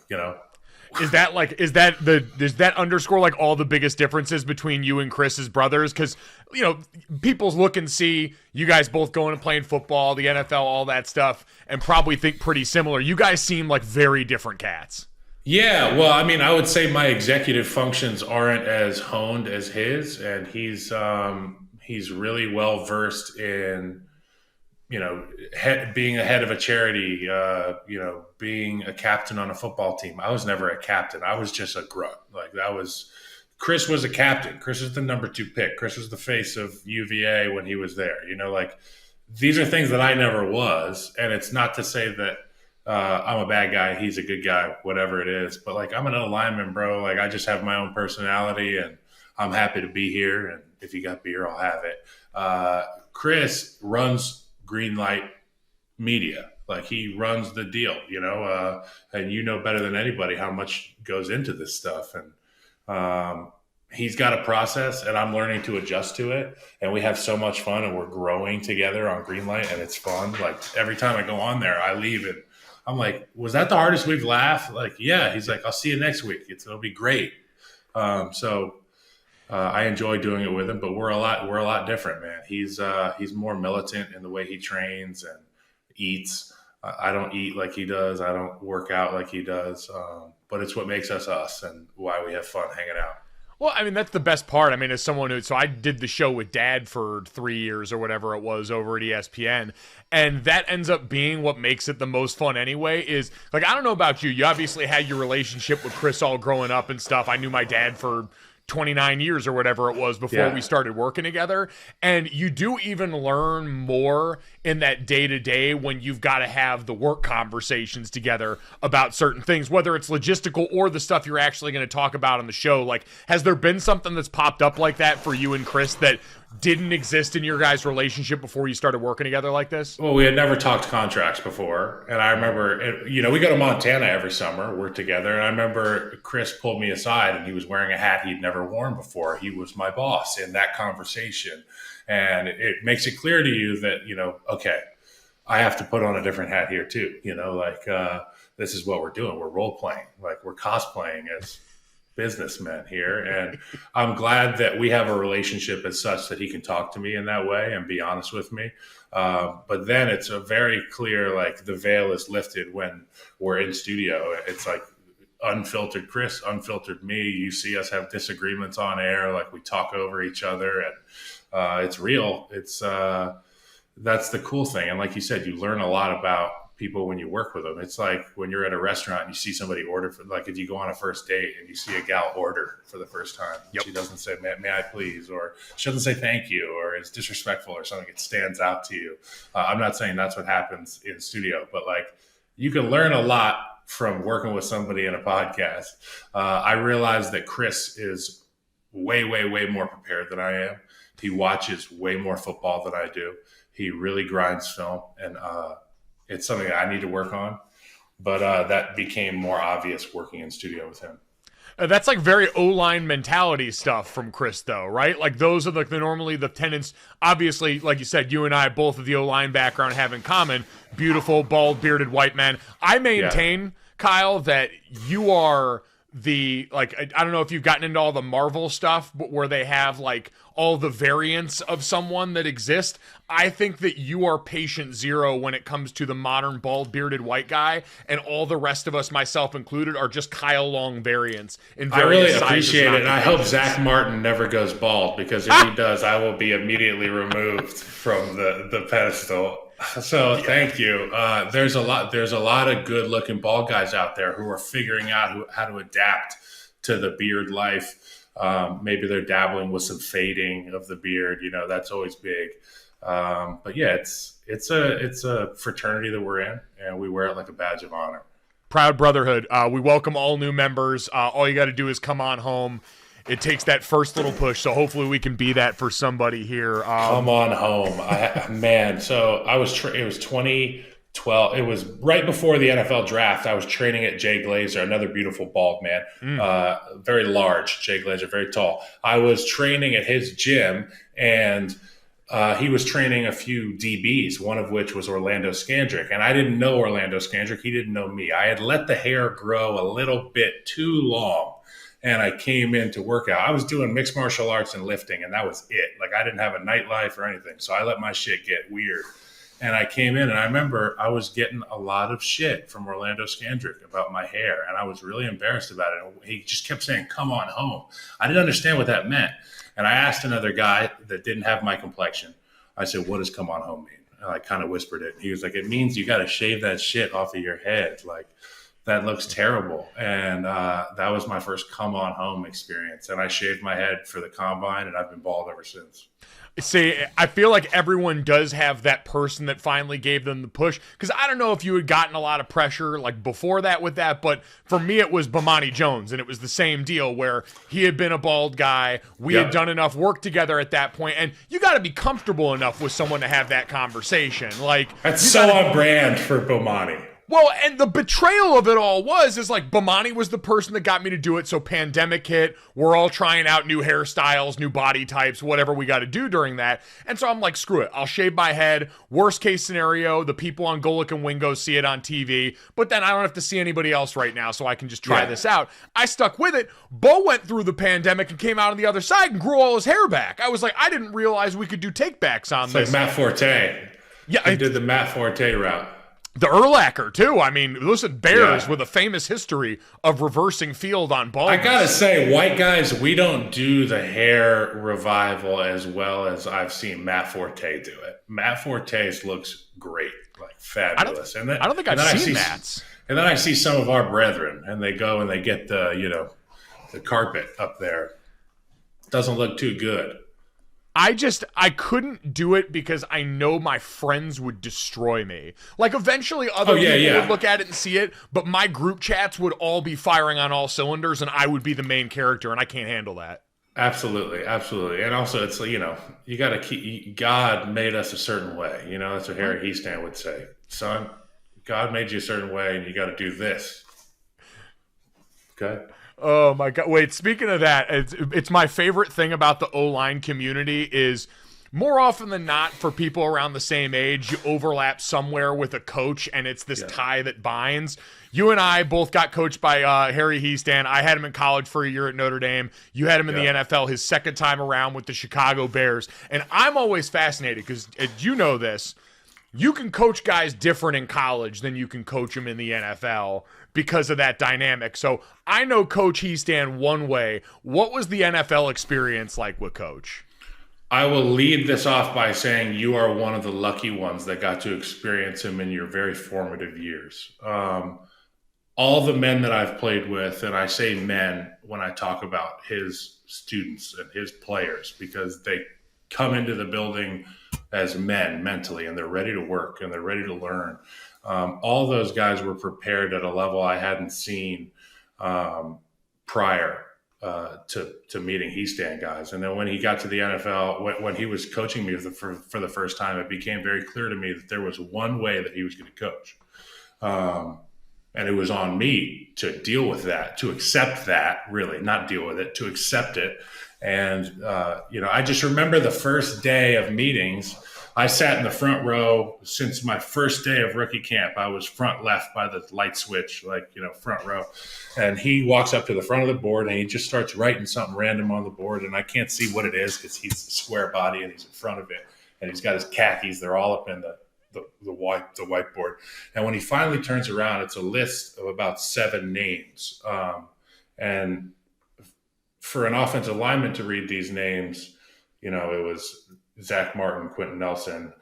Does that underscore like all the biggest differences between you and Chris's brothers? Because, people look and see you guys both going and playing football, the NFL, all that stuff, and probably think pretty similar. You guys seem like very different cats. Yeah, well, I would say my executive functions aren't as honed as his, and he's really well versed in, being a head of a charity, being a captain on a football team. I was never a captain. I was just a grunt. Chris was a captain. Chris was the number 2 pick. Chris was the face of UVA when he was there. These are things that I never was. And it's not to say that I'm a bad guy, he's a good guy, whatever it is. But like, I'm an lineman, bro. Like, I just have my own personality, and I'm happy to be here. And if you got beer, I'll have it. Chris runs Greenlight Media. Like, he runs the deal, and better than anybody how much goes into this stuff. And he's got a process, and I'm learning to adjust to it. And we have so much fun, and we're growing together on Greenlight, and it's fun. Like, every time I go on there, I leave and I'm like, was that the hardest we've laughed? Like, yeah. He's like, I'll see you next week. It'll be great. So I enjoy doing it with him, but we're a lot different, man. He's more militant in the way he trains and eats. I don't eat like he does. I don't work out like he does. But it's what makes us and why we have fun hanging out. Well, that's the best part. As someone so I did the show with Dad for 3 years or whatever it was over at ESPN, and that ends up being what makes it the most fun anyway. Is like, I don't know about you. You obviously had your relationship with Chris all growing up and stuff. I knew my dad for 29 years or whatever it was before we started working together. And you do even learn more in that day-to-day when you've got to have the work conversations together about certain things, whether it's logistical or the stuff you're actually going to talk about on the show. Like, has there been something that's popped up like that for you and Chris that didn't exist in your guys' relationship before you started working together like this? Well, we had never talked contracts before. And I remember, we go to Montana every summer, we're together. And I remember Chris pulled me aside and he was wearing a hat he'd never worn before. He was my boss in that conversation. And it makes it clear to you that, okay, I have to put on a different hat here too. This is what we're doing. We're role playing, like we're cosplaying as businessmen here. And I'm glad that we have a relationship as such that he can talk to me in that way and be honest with me. But then it's a very clear, like the veil is lifted when we're in studio. It's like unfiltered Chris, unfiltered me. You see us have disagreements on air, like we talk over each other, and it's real. That's the cool thing. And like you said, you learn a lot about people when you work with them. It's like when you're at a restaurant and you see somebody order for, like if you go on a first date and you see a gal order for the first time, she doesn't say, may I please, or she doesn't say thank you, or it's disrespectful or something, it stands out to you. I'm not saying that's what happens in studio, but like you can learn a lot from working with somebody in a podcast. I realize that Chris is way, way, way more prepared than I am. He watches way more football than I do. He really grinds film, and it's something that I need to work on. But that became more obvious working in studio with him. That's like very O-line mentality stuff from Chris, though, right? Like those are normally the tenets. Obviously, like you said, you and I both of the O-line background have in common. Beautiful, bald, bearded white man. I maintain, Kyle, that you are I don't know if you've gotten into all the Marvel stuff, but where they have like all the variants of someone that exist. I think that you are patient zero when it comes to the modern bald bearded white guy, and all the rest of us, myself included, are just Kyle Long variants. I really appreciate it, and I hope Zach Martin never goes bald, because if he does, I will be immediately removed from the pedestal. So thank you. There's a lot of good looking bald guys out there who are figuring out how to adapt to the beard life. Maybe they're dabbling with some fading of the beard. That's always big. But yeah, it's a fraternity that we're in, and we wear it like a badge of honor. Proud brotherhood. We welcome all new members. All you got to do is come on home. It takes that first little push, so hopefully we can be that for somebody here. Come on home, So it was 2012. It was right before the NFL draft. I was training at Jay Glazer, another beautiful bald man, very large. Jay Glazer, very tall. I was training at his gym, and he was training a few DBs, one of which was Orlando Scandrick. And I didn't know Orlando Scandrick. He didn't know me. I had let the hair grow a little bit too long. And I came in to work out. I was doing mixed martial arts and lifting, and that was it. Like, I didn't have a nightlife or anything. So I let my shit get weird. And I came in, and I remember I was getting a lot of shit from Orlando Scandrick about my hair. And I was really embarrassed about it. And he just kept saying, come on home. I didn't understand what that meant. And I asked another guy that didn't have my complexion. I said, what does come on home mean? And I kind of whispered it. He was like, it means you got to shave that shit off of your head. Like, that looks terrible. And that was my first come on home experience. And I shaved my head for the combine, and I've been bald ever since. See, I feel like everyone does have that person that finally gave them the push. Because I don't know if you had gotten a lot of pressure like before that with that, but for me it was Bomani Jones, and it was the same deal where he had been a bald guy. We had done enough work together at that point, and you got to be comfortable enough with someone to have that conversation. Like, that's so on brand for Bomani. Well, and the betrayal of it all is like Bomani was the person that got me to do it. So pandemic hit. We're all trying out new hairstyles, new body types, whatever we got to do during that. And so I'm like, screw it. I'll shave my head. Worst case scenario, the people on Golic and Wingo see it on TV. But then I don't have to see anybody else right now, so I can just try this out. I stuck with it. Bo went through the pandemic and came out on the other side and grew all his hair back. I was like, I didn't realize we could do takebacks on this. Like Matt Forte. Yeah, he did the Matt Forte route. The Urlacher, too. I mean, listen, Bears with a famous history of reversing field on baldness. I gotta say, white guys, we don't do the hair revival as well as I've seen Matt Forte do it. Matt Forte's looks great, like fabulous. I don't think I've seen Matt's. And then I see some of our brethren, and they go and they get the carpet up there. Doesn't look too good. I couldn't do it because I know my friends would destroy me. Like, eventually other people would look at it and see it, but my group chats would all be firing on all cylinders, and I would be the main character, and I can't handle that. Absolutely, absolutely. And also, it's, you got to keep, God made us a certain way. That's what Harry Hiestand would say. Son, God made you a certain way, and you got to do this. Okay. Oh my God! Wait, speaking of that, it's my favorite thing about the O-line community is more often than not, for people around the same age, you overlap somewhere with a coach, and it's this tie that binds. You and I both got coached by Harry Hiestand. I had him in college for a year at Notre Dame. You had him in the NFL his second time around with the Chicago Bears. And I'm always fascinated because, you know this, you can coach guys different in college than you can coach them in the NFL because of that dynamic. So I know Coach Hiestand one way. What was the NFL experience like with Coach? I will lead this off by saying you are one of the lucky ones that got to experience him in your very formative years. All the men that I've played with, and I say men when I talk about his students and his players, because they come into the building as men mentally, and they're ready to work and they're ready to learn. All those guys were prepared at a level I hadn't seen prior to meeting Hiestand guys. And then when he got to the NFL, when he was coaching me for the first time, it became very clear to me that there was one way that he was going to coach. And it was on me to deal with that, to accept that, really, not deal with it, to accept it. And, I just remember the first day of meetings, I sat in the front row. Since my first day of rookie camp, I was front left by the light switch, front row. And he walks up to the front of the board and he just starts writing something random on the board. And I can't see what it is because he's a square body and he's in front of it. And he's got his khakis. They're all up in the whiteboard. And when he finally turns around, it's a list of about 7 names. And for an offensive lineman to read these names, it was Zach Martin, Quentin Nelson,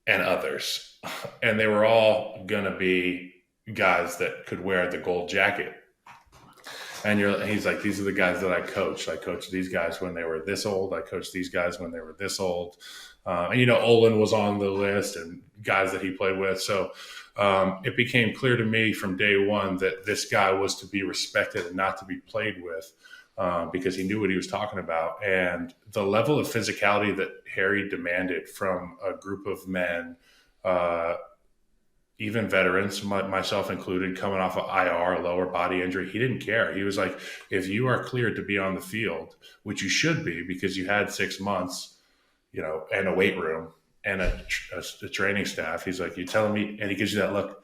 and others. And they were all going to be guys that could wear the gold jacket. And he's like, these are the guys that I coached. I coached these guys when they were this old. I coached these guys when they were this old. And, Olin was on the list and guys that he played with. So it became clear to me from day one that this guy was to be respected and not to be played with. Because he knew what he was talking about. And the level of physicality that Harry demanded from a group of men, even veterans, myself included, coming off of IR, lower body injury, he didn't care. He was like, if you are cleared to be on the field, which you should be because you had 6 months, and a weight room and a training staff, he's like, you telling me, and he gives you that look.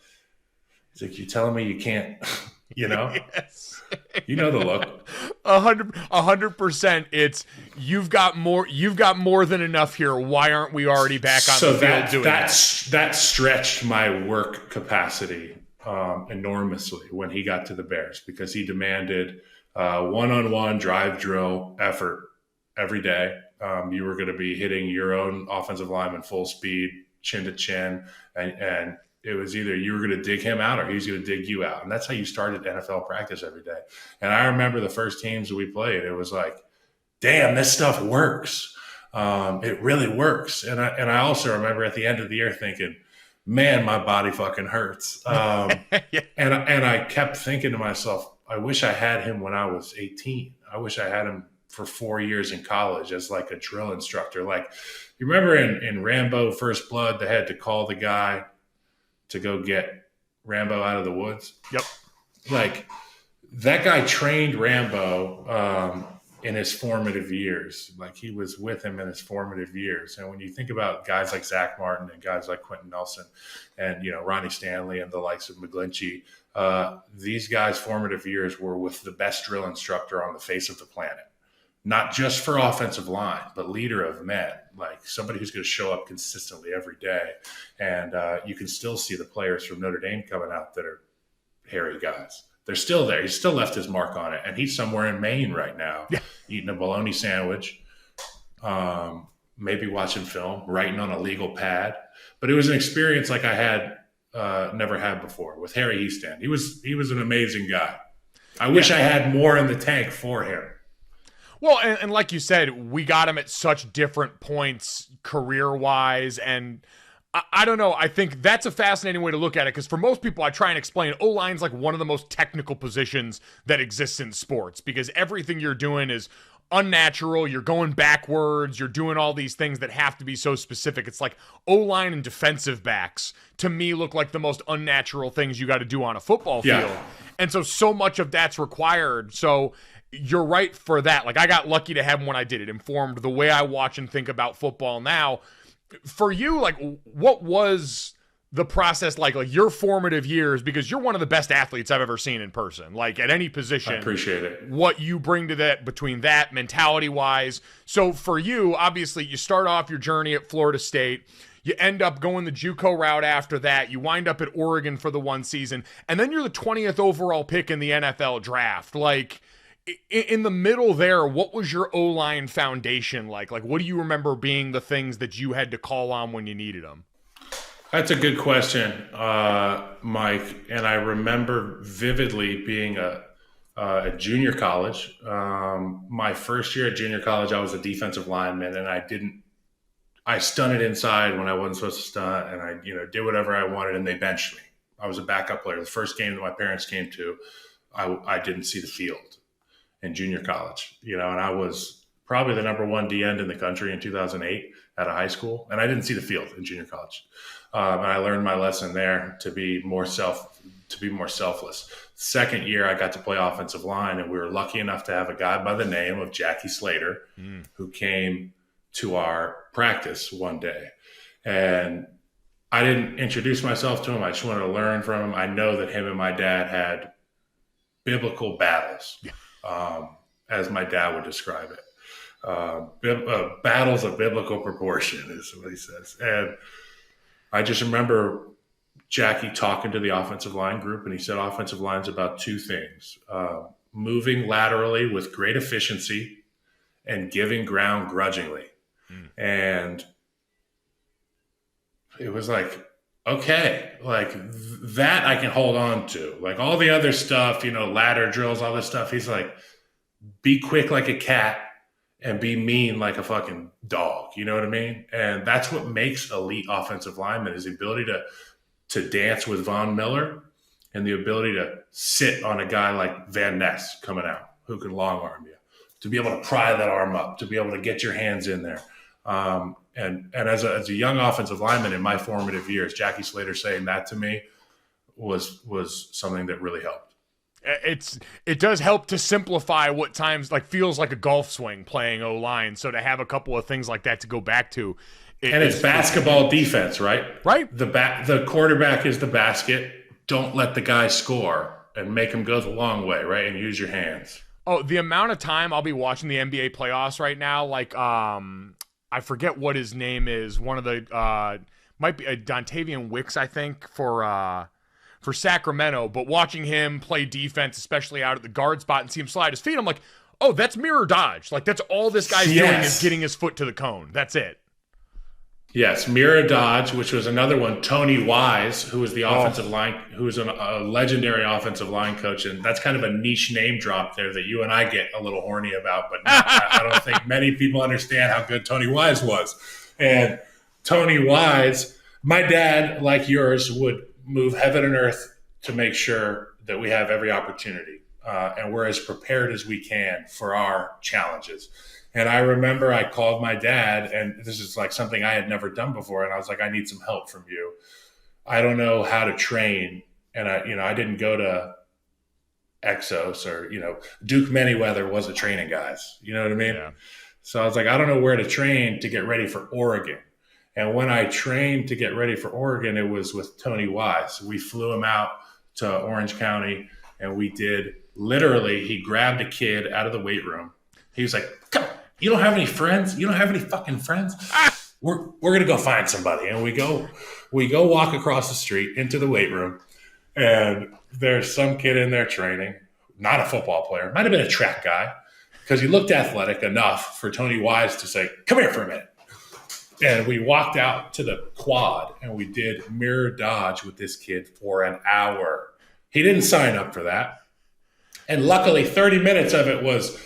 He's like, you telling me you can't, Yes. You know the look. 100%. It's you've got more than enough here. Why aren't we already back on the field doing that? That stretched my work capacity enormously when he got to the Bears because he demanded one-on-one drive drill effort every day. You were going to be hitting your own offensive lineman full speed, chin to chin, and it was either you were going to dig him out or he was going to dig you out. And that's how you started NFL practice every day. And I remember the first teams that we played, it was like, damn, this stuff works. It really works. And I also remember at the end of the year thinking, man, my body fucking hurts. Yeah. And I kept thinking to myself, I wish I had him when I was 18. I wish I had him for 4 years in college as like a drill instructor. Like, you remember in Rambo First Blood, they had to call the guy to go get Rambo out of the woods. Yep. Like, that guy trained Rambo in his formative years. Like, he was with him in his formative years. And when you think about guys like Zach Martin and guys like Quentin Nelson and, Ronnie Stanley and the likes of McGlinchey, these guys' formative years were with the best drill instructor on the face of the planet. Not just for offensive line, but leader of men, like somebody who's going to show up consistently every day. And you can still see the players from Notre Dame coming out that are hairy guys. They're still there. He's still left his mark on it. And he's somewhere in Maine right now, eating a bologna sandwich, maybe watching film, writing on a legal pad. But it was an experience like I had never had before with Harry Hiestand. He was an amazing guy. I wish I had more in the tank for him. Well, and like you said, we got him at such different points career-wise, and I don't know. I think that's a fascinating way to look at it because for most people, I try and explain O-line's like one of the most technical positions that exists in sports because everything you're doing is unnatural. You're going backwards. You're doing all these things that have to be so specific. It's like O-line and defensive backs to me look like the most unnatural things you got to do on a football field. And so much of that's required. So you're right for that. Like I got lucky to have him when I did. It informed the way I watch and think about football now. For you, like, what was the process like your formative years? Because you're one of the best athletes I've ever seen in person, like at any position. I appreciate it. What you bring to that between that mentality-wise. So for you, obviously, you start off your journey at Florida State. You end up going the JUCO route after that. You wind up at Oregon for the one season. And then you're the 20th overall pick in the NFL draft. Like, in the middle there, what was your O-line foundation like? Like, what do you remember being the things that you had to call on when you needed them? That's a good question, Mike. And I remember vividly being at junior college. My first year at junior college, I was a defensive lineman, and I stunted inside when I wasn't supposed to stunt, and I did whatever I wanted, and they benched me. I was a backup player. The first game that my parents came to, I didn't see the field in junior college, and I was probably the number one D end in the country in 2008 at a high school, and I didn't see the field in junior college. And I learned my lesson there to be more selfless. Second year, I got to play offensive line, and we were lucky enough to have a guy by the name of Jackie Slater, who came to our practice one day, and I didn't introduce myself to him. I just wanted to learn from him. I know that him and my dad had biblical battles. As my dad would describe it. Battles of biblical proportion is what he says. And I just remember Jackie talking to the offensive line group, and he said offensive line's about two things, moving laterally with great efficiency and giving ground grudgingly. And it was like, okay, like that I can hold on to. Like all the other stuff, ladder drills, all this stuff. He's like, be quick like a cat and be mean like a fucking dog. You know what I mean? And that's what makes elite offensive linemen is the ability to dance with Von Miller and the ability to sit on a guy like Van Ness coming out who can long arm you, to be able to pry that arm up, to be able to get your hands in there. And as a young offensive lineman in my formative years, Jackie Slater saying that to me was something that really helped. It does help to simplify what times like feels like a golf swing playing O-line. So to have a couple of things like that to go back to, it's basketball defense, right? Right. The quarterback is the basket. Don't let the guy score and make him go the long way, right? And use your hands. Oh, the amount of time I'll be watching the NBA playoffs right now, like I forget what his name is. One of the might be Dontavian Wicks, I think, for Sacramento. But watching him play defense, especially out at the guard spot, and see him slide his feet, I'm like, oh, that's mirror dodge. Like that's all this guy's doing is getting his foot to the cone. That's it. Yes, mirror dodge, which was another one. Tony Wise, who was the offensive line, who was a legendary offensive line coach, and that's kind of a niche name drop there that you and I get a little horny about. But I don't think many people understand how good Tony Wise was. And Tony Wise, my dad, like yours, would move heaven and earth to make sure that we have every opportunity and we're as prepared as we can for our challenges. And I remember I called my dad, and this is like something I had never done before. And I was like, I need some help from you. I don't know how to train. And I didn't go to Exos or, Duke Manyweather wasn't training guys. You know what I mean? Yeah. So I was like, I don't know where to train to get ready for Oregon. And when I trained to get ready for Oregon, it was with Tony Wise. We flew him out to Orange County, and we did literally, he grabbed a kid out of the weight room. He was like, come on. You don't have any friends? You don't have any fucking friends? We're gonna go find somebody. And we go walk across the street into the weight room, and there's some kid in there training, not a football player, might have been a track guy, because he looked athletic enough for Tony Wise to say, come here for a minute. And we walked out to the quad and we did mirror dodge with this kid for an hour. He didn't sign up for that. And luckily 30 minutes of it was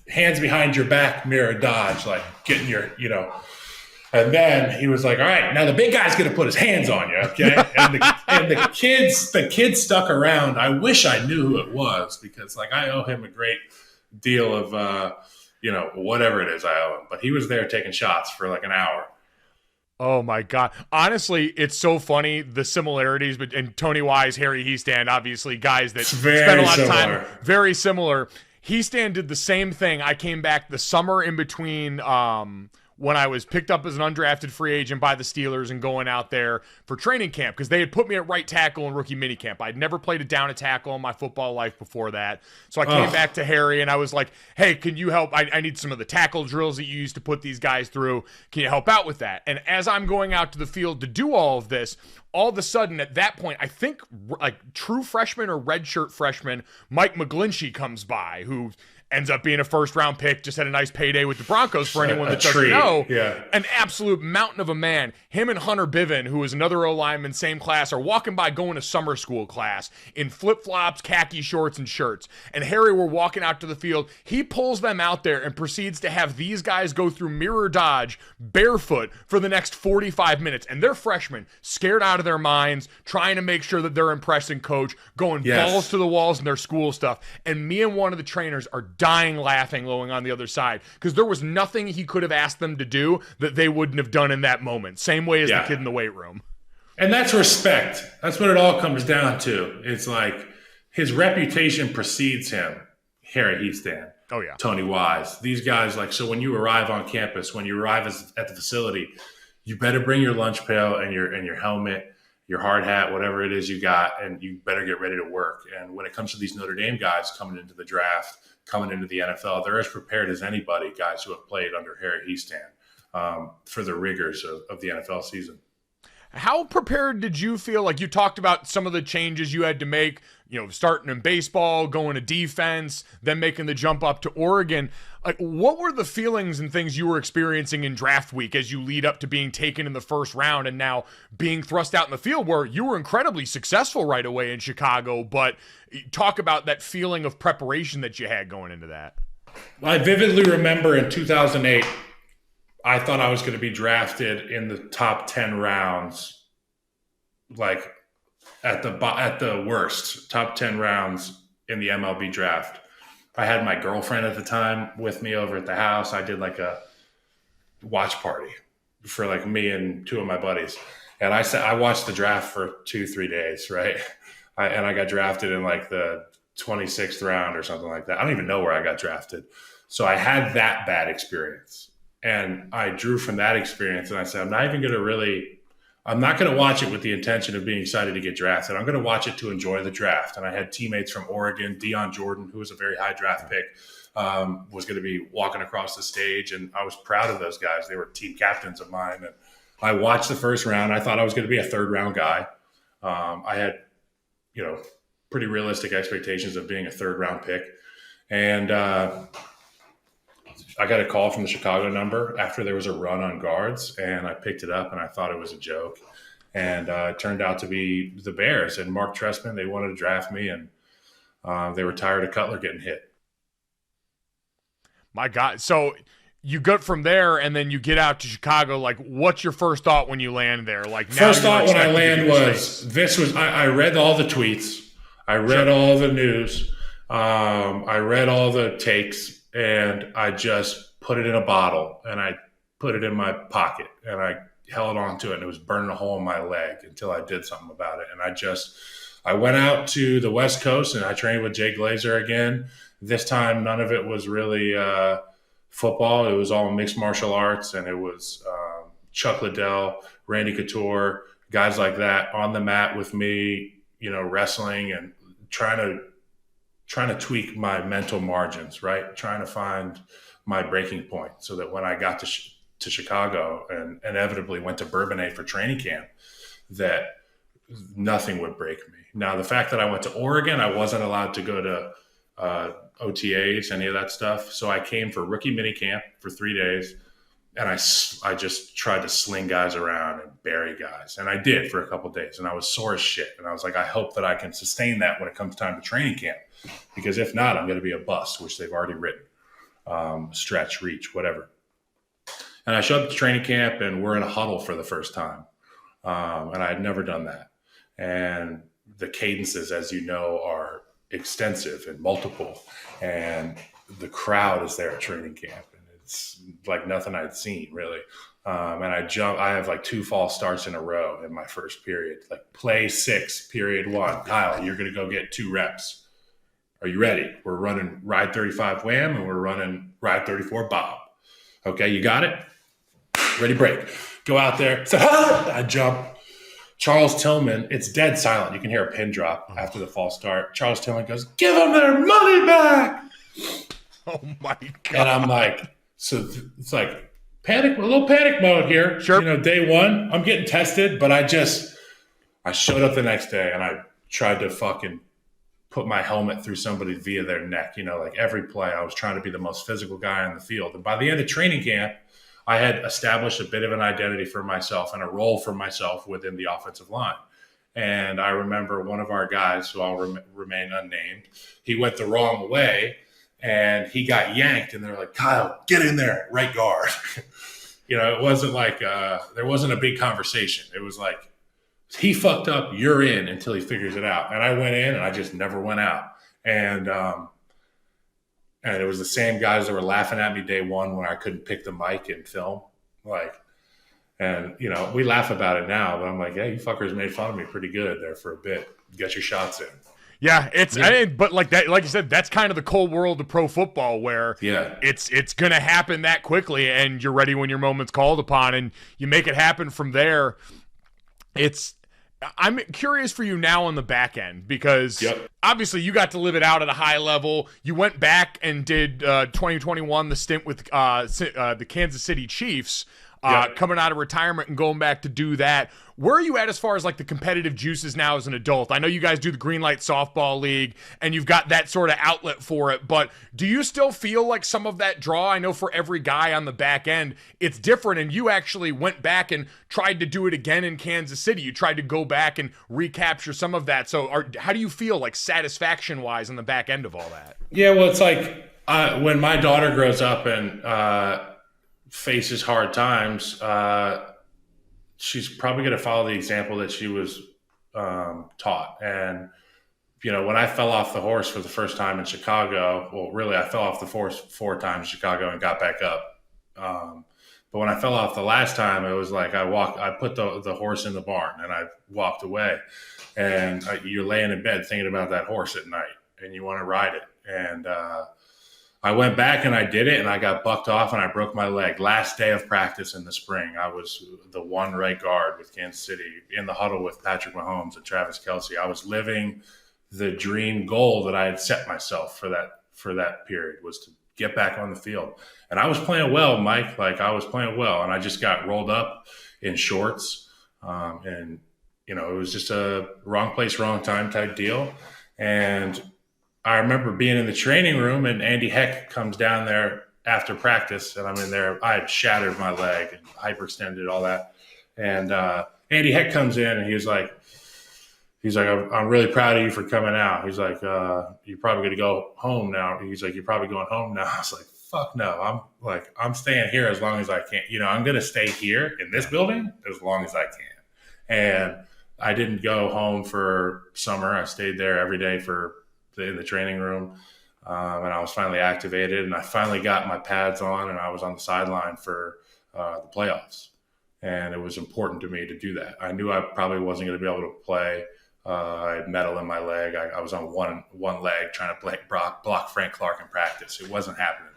hands behind your back, mirror dodge, like getting your, And then he was like, all right, now the big guy's going to put his hands on you, okay? And the kids stuck around. I wish I knew who it was because, like, I owe him a great deal of, whatever it is I owe him. But he was there taking shots for like an hour. Oh my God. Honestly, it's so funny, the similarities between Tony Wise, Harry Hiestand, obviously guys that spend a lot of time. Very similar. Hiestand did the same thing. I came back the summer in between when I was picked up as an undrafted free agent by the Steelers and going out there for training camp because they had put me at right tackle in rookie minicamp. I'd never played a down a tackle in my football life before that. So I came back to Harry and I was like, hey, can you help? I need some of the tackle drills that you used to put these guys through. Can you help out with that? And as I'm going out to the field to do all of this, all of a sudden at that point, I think like true freshman or redshirt freshman, Mike McGlinchey comes by, who ends up being a first-round pick, just had a nice payday with the Broncos for anyone that doesn't know. Yeah. An absolute mountain of a man. Him and Hunter Bivin, who is another O-lineman, same class, are walking by going to summer school class in flip-flops, khaki shorts, and shirts. And Harry were walking out to the field. He pulls them out there and proceeds to have these guys go through mirror dodge barefoot for the next 45 minutes. And they're freshmen, scared out of their minds, trying to make sure that they're impressing coach, going balls to the walls in their school stuff. And me and one of the trainers are dying laughing going on the other side because there was nothing he could have asked them to do that they wouldn't have done in that moment. Same way as the kid in the weight room. And that's respect. That's what it all comes down to. It's like his reputation precedes him. Harry Hiestand. Oh, yeah. Tony Wise. These guys, like, so when you arrive on campus, when you arrive at the facility, you better bring your lunch pail and your helmet, your hard hat, whatever it is you got, and you better get ready to work. And when it comes to these Notre Dame guys coming into the draft, coming into the NFL, they're as prepared as anybody, guys who have played under Harry Hiestand for the rigors of the NFL season. How prepared did you feel? Like you talked about some of the changes you had to make, starting in baseball, going to defense, then making the jump up to Oregon. Like, what were the feelings and things you were experiencing in draft week as you lead up to being taken in the first round and now being thrust out in the field where you were incredibly successful right away in Chicago, but talk about that feeling of preparation that you had going into that. I vividly remember in 2008, I thought I was going to be drafted in the top 10 rounds, like at the worst, top 10 rounds in the MLB draft. I had my girlfriend at the time with me over at the house. I did like a watch party for like me and two of my buddies. And I watched the draft for 2-3 days, right? And I got drafted in like the 26th round or something like that. I don't even know where I got drafted. So I had that bad experience. And I drew from that experience and I said, I'm not going to watch it with the intention of being excited to get drafted. I'm going to watch it to enjoy the draft. And I had teammates from Oregon, Deion Jordan, who was a very high draft pick, was going to be walking across the stage. And I was proud of those guys. They were team captains of mine. And I watched the first round. I thought I was going to be a third round guy. I had, pretty realistic expectations of being a third round pick. And I got a call from the Chicago number after there was a run on guards, and I picked it up and I thought it was a joke. And it turned out to be the Bears and Mark Trestman. They wanted to draft me, and they were tired of Cutler getting hit. My God. So you go from there and then you get out to Chicago. Like, what's your first thought when you land there? Like, now first thought when I land was I read all the tweets. I read all the news. I read all the takes. And I just put it in a bottle and I put it in my pocket and I held on to it and it was burning a hole in my leg until I did something about it. And I went out to the West Coast and I trained with Jay Glazer again. This time, none of it was really football. It was all mixed martial arts, and it was Chuck Liddell, Randy Couture, guys like that on the mat with me, wrestling and trying to tweak my mental margins, right? Trying to find my breaking point so that when I got to Chicago and inevitably went to Bourbonnais for training camp, that nothing would break me. Now, the fact that I went to Oregon, I wasn't allowed to go to OTAs, any of that stuff. So I came for rookie minicamp for 3 days, and I just tried to sling guys around and bury guys. And I did for a couple of days, and I was sore as shit. And I was like, I hope that I can sustain that when it comes time to training camp, because if not, I'm going to be a bust, which they've already written. Stretch, reach, whatever. And I showed up to training camp, and we're in a huddle for the first time. And I had never done that. And the cadences, as you know, are extensive and multiple. And the crowd is there at training camp. And it's like nothing I'd seen, really. And I have like 2 false starts in a row in my first period. Like play 6, period 1. Kyle, you're going to go get 2 reps. Are you ready? We're running ride 35 wham, and we're running ride 34 bob. Okay, you got it? Ready, break. Go out there. So, I jump. Charles Tillman, it's dead silent. You can hear a pin drop after the false start. Charles Tillman goes, "Give them their money back." Oh, my God. And I'm like, so it's like a little panic mode here. Sure. Day one, I'm getting tested, but I showed up the next day, and I tried to fucking put my helmet through somebody via their neck. Like every play, I was trying to be the most physical guy on the field. And by the end of training camp, I had established a bit of an identity for myself and a role for myself within the offensive line. And I remember one of our guys, who I'll remain unnamed, he went the wrong way and he got yanked, and they're like, "Kyle, get in there, right guard." It wasn't like there wasn't a big conversation. It was like, he fucked up, you're in until he figures it out. And I went in, and I just never went out. And it was the same guys that were laughing at me day one when I couldn't pick the mic and film. We laugh about it now, but I'm like, "Hey, you fuckers made fun of me pretty good there for a bit. Get your shots in." Yeah, but like that, like you said, that's kind of the cold world of pro football, where it's gonna happen that quickly, and you're ready when your moment's called upon, and you make it happen from there. I'm curious for you now on the back end, because obviously you got to live it out at a high level. You went back and did 2021, the stint with the Kansas City Chiefs, coming out of retirement and going back to do that. Where are you at as far as like the competitive juices now as an adult? I know you guys do the Green Light Softball League, and you've got that sort of outlet for it, but do you still feel like some of that draw? I know for every guy on the back end, it's different, and you actually went back and tried to do it again in Kansas City. You tried to go back and recapture some of that. So how do you feel like satisfaction-wise on the back end of all that? Yeah, well, it's like when my daughter grows up and faces hard times, she's probably going to follow the example that she was taught. And, when I fell off the horse for the first time in Chicago, well, really, I fell off the horse 4 times in Chicago and got back up. But when I fell off the last time, it was like I put the horse in the barn and I walked away. And you're laying in bed thinking about that horse at night, and you want to ride it. And I went back and I did it, and I got bucked off and I broke my leg. Last day of practice in the spring, I was the 1 right guard with Kansas City in the huddle with Patrick Mahomes and Travis Kelce. I was living the dream goal that I had set myself for that period, was to get back on the field. And I was playing well, Mike. Like, I was playing well, and I just got rolled up in shorts. And, it was just a wrong place, wrong time type deal. And I remember being in the training room, and Andy Heck comes down there after practice, and I'm in there. I had shattered my leg and hyperextended, all that. And Andy Heck comes in, and he's like, "I'm really proud of you for coming out." He's like, "You're probably going to go home now." He's like, "You're probably going home now." I was like, "Fuck no." I'm staying here as long as I can. I'm going to stay here in this building as long as I can. And I didn't go home for summer. I stayed there every day in the training room, and I was finally activated, and I finally got my pads on, and I was on the sideline for the playoffs. And it was important to me to do that. I knew I probably wasn't going to be able to play. I had metal in my leg. I was on one leg trying to block Frank Clark in practice. It wasn't happening.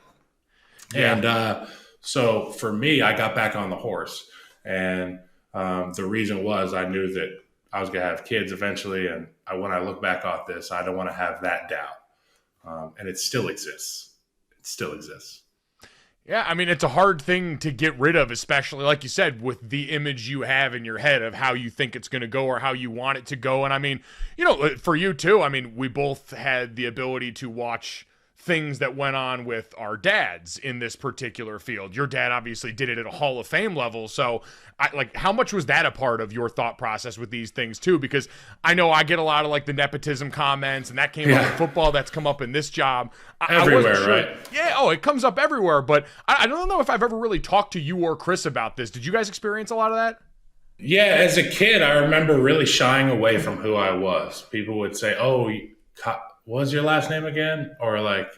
Yeah. And so for me, I got back on the horse, and the reason was I knew that I was going to have kids eventually, and when I look back at this, I don't want to have that doubt. And it still exists. It still exists. Yeah, I mean, it's a hard thing to get rid of, especially, like you said, with the image you have in your head of how you think it's going to go or how you want it to go. And I mean, for you too, I mean, we both had the ability to watch things that went on with our dads in this particular field. Your dad obviously did it at a Hall of Fame level. So how much was that a part of your thought process with these things too? Because I know I get a lot of like the nepotism comments, and that came up in football. That's come up in this job. Everywhere, sure. right? Yeah. Oh, it comes up everywhere. But I don't know if I've ever really talked to you or Chris about this. Did you guys experience a lot of that? Yeah, as a kid, I remember really shying away from who I was. People would say, "Oh, what was your last name again?" Or like,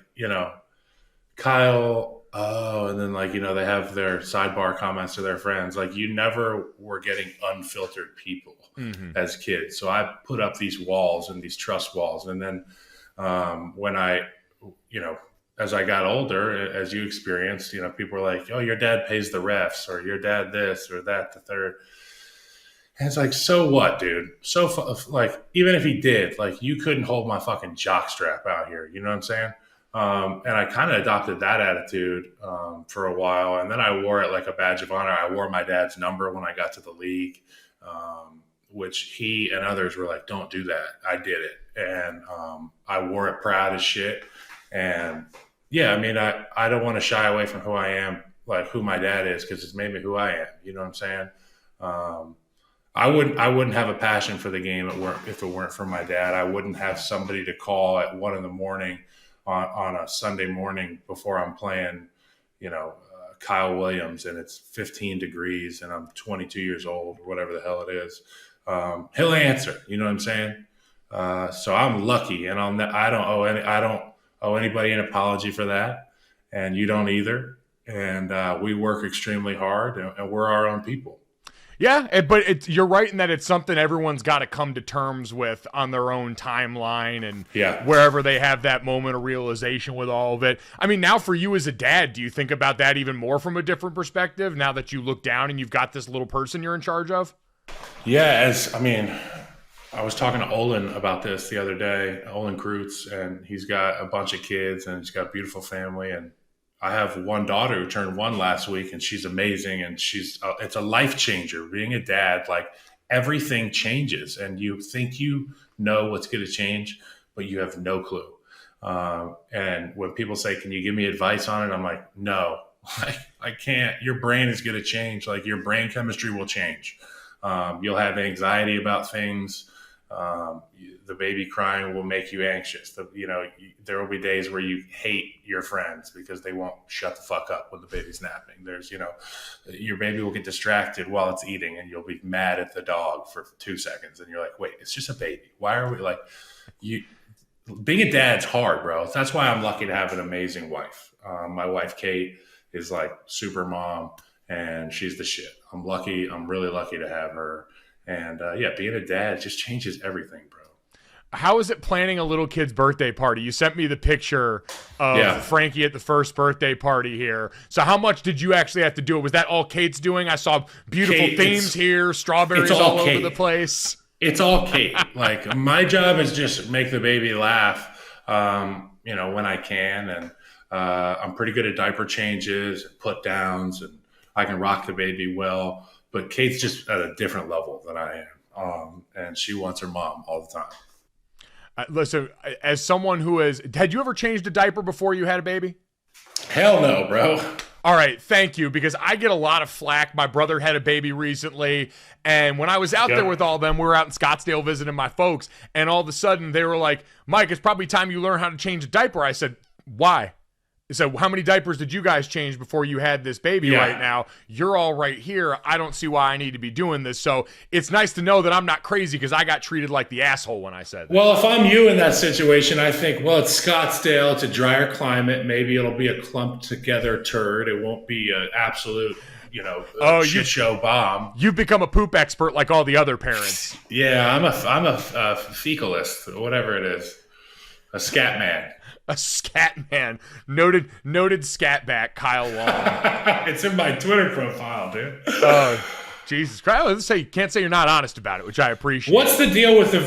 Kyle. Oh, and then like, they have their sidebar comments to their friends. Like, you never were getting unfiltered people as kids. So I put up these walls and these trust walls. And then when I, as I got older, as you experienced, people were like, "Oh, your dad pays the refs," or "Your dad this or that, the third." And it's like, so what, dude? Like, even if he did, like, you couldn't hold my fucking jockstrap out here. You know what I'm saying? And I kind of adopted that attitude for a while. And then I wore it like a badge of honor. I wore my dad's number when I got to the league, which he and others were like, "Don't do that." I did it. And I wore it proud as shit. And yeah, I mean, I don't want to shy away from who I am, like who my dad is, because it's made me who I am. You know what I'm saying? I wouldn't have a passion for the game if it weren't for my dad. I wouldn't have somebody to call at 1 a.m. on a Sunday morning before I'm playing, Kyle Williams, and it's 15 degrees and I'm 22 years old or whatever the hell it is. He'll answer. You know what I'm saying? So I'm lucky, and I don't owe anybody an apology for that, and you don't either. And we work extremely hard, and we're our own people. Yeah, but you're right in that it's something everyone's got to come to terms with on their own timeline and wherever they have that moment of realization with all of it. I mean, now for you as a dad, do you think about that even more from a different perspective now that you look down and you've got this little person you're in charge of? Yeah, I was talking to Olin about this the other day, Olin Kreutz, and he's got a bunch of kids and he's got a beautiful family, and I have one daughter who turned 1 last week, and she's amazing. And it's a life changer. Being a dad, like, everything changes, and you think you know what's going to change, but you have no clue. And when people say, "Can you give me advice on it?" I'm like, no, I can't. Your brain is going to change. Like, your brain chemistry will change. You'll have anxiety about things. The baby crying will make you anxious. There will be days where you hate your friends because they won't shut the fuck up when the baby's napping. There's, your baby will get distracted while it's eating, and you'll be mad at the dog for 2 seconds. And you're like, wait, it's just a baby. Why are we like, being a dad's hard, bro. That's why I'm lucky to have an amazing wife. My wife, Kate, is like super mom, and she's the shit. I'm lucky. I'm really lucky to have her. And being a dad just changes everything, bro. How is it planning a little kid's birthday party? You sent me the picture of Frankie at the first birthday party here. So how much did you actually have to do it? Was that all Kate's doing? I saw beautiful themes here, strawberries all over the place. It's all Kate. Like, my job is just make the baby laugh, when I can. And I'm pretty good at diaper changes and put downs, and I can rock the baby well. But Kate's just at a different level than I am. And she wants her mom all the time. Listen, as someone who had you ever changed a diaper before you had a baby? Hell no, bro. All right, thank you, because I get a lot of flack. My brother had a baby recently, and when I was out there with all of them, we were out in Scottsdale visiting my folks, and all of a sudden they were like, "Mike, it's probably time you learn how to change a diaper." I said, "Why?" So how many diapers did you guys change before you had this baby right now? You're all right here. I don't see why I need to be doing this. So it's nice to know that I'm not crazy, because I got treated like the asshole when I said that. Well, if I'm you in that situation, I think, well, it's Scottsdale. It's a drier climate. Maybe it'll be a clumped together turd. It won't be an absolute, shit show bomb. You've become a poop expert like all the other parents. Yeah, I'm a fecalist, whatever it is. A scat man. A scat man. Noted scat back, Kyle Long. It's in my Twitter profile, dude. Oh, Jesus Christ. Let's say you can't say you're not honest about it, which I appreciate. What's the deal with the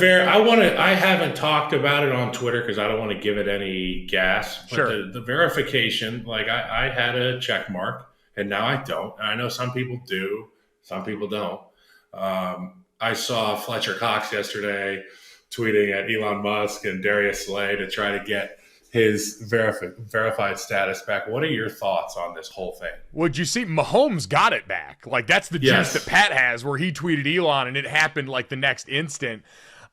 I haven't talked about it on Twitter because I don't want to give it any gas. But sure. The verification, like, I had a check mark, and now I don't. And I know some people do, some people don't. I saw Fletcher Cox yesterday tweeting at Elon Musk and Darius Slay to try to get his verified status back. What are your thoughts on this whole thing? Would you see Mahomes got it back? Like, that's the juice that Pat has, where he tweeted Elon and it happened like the next instant.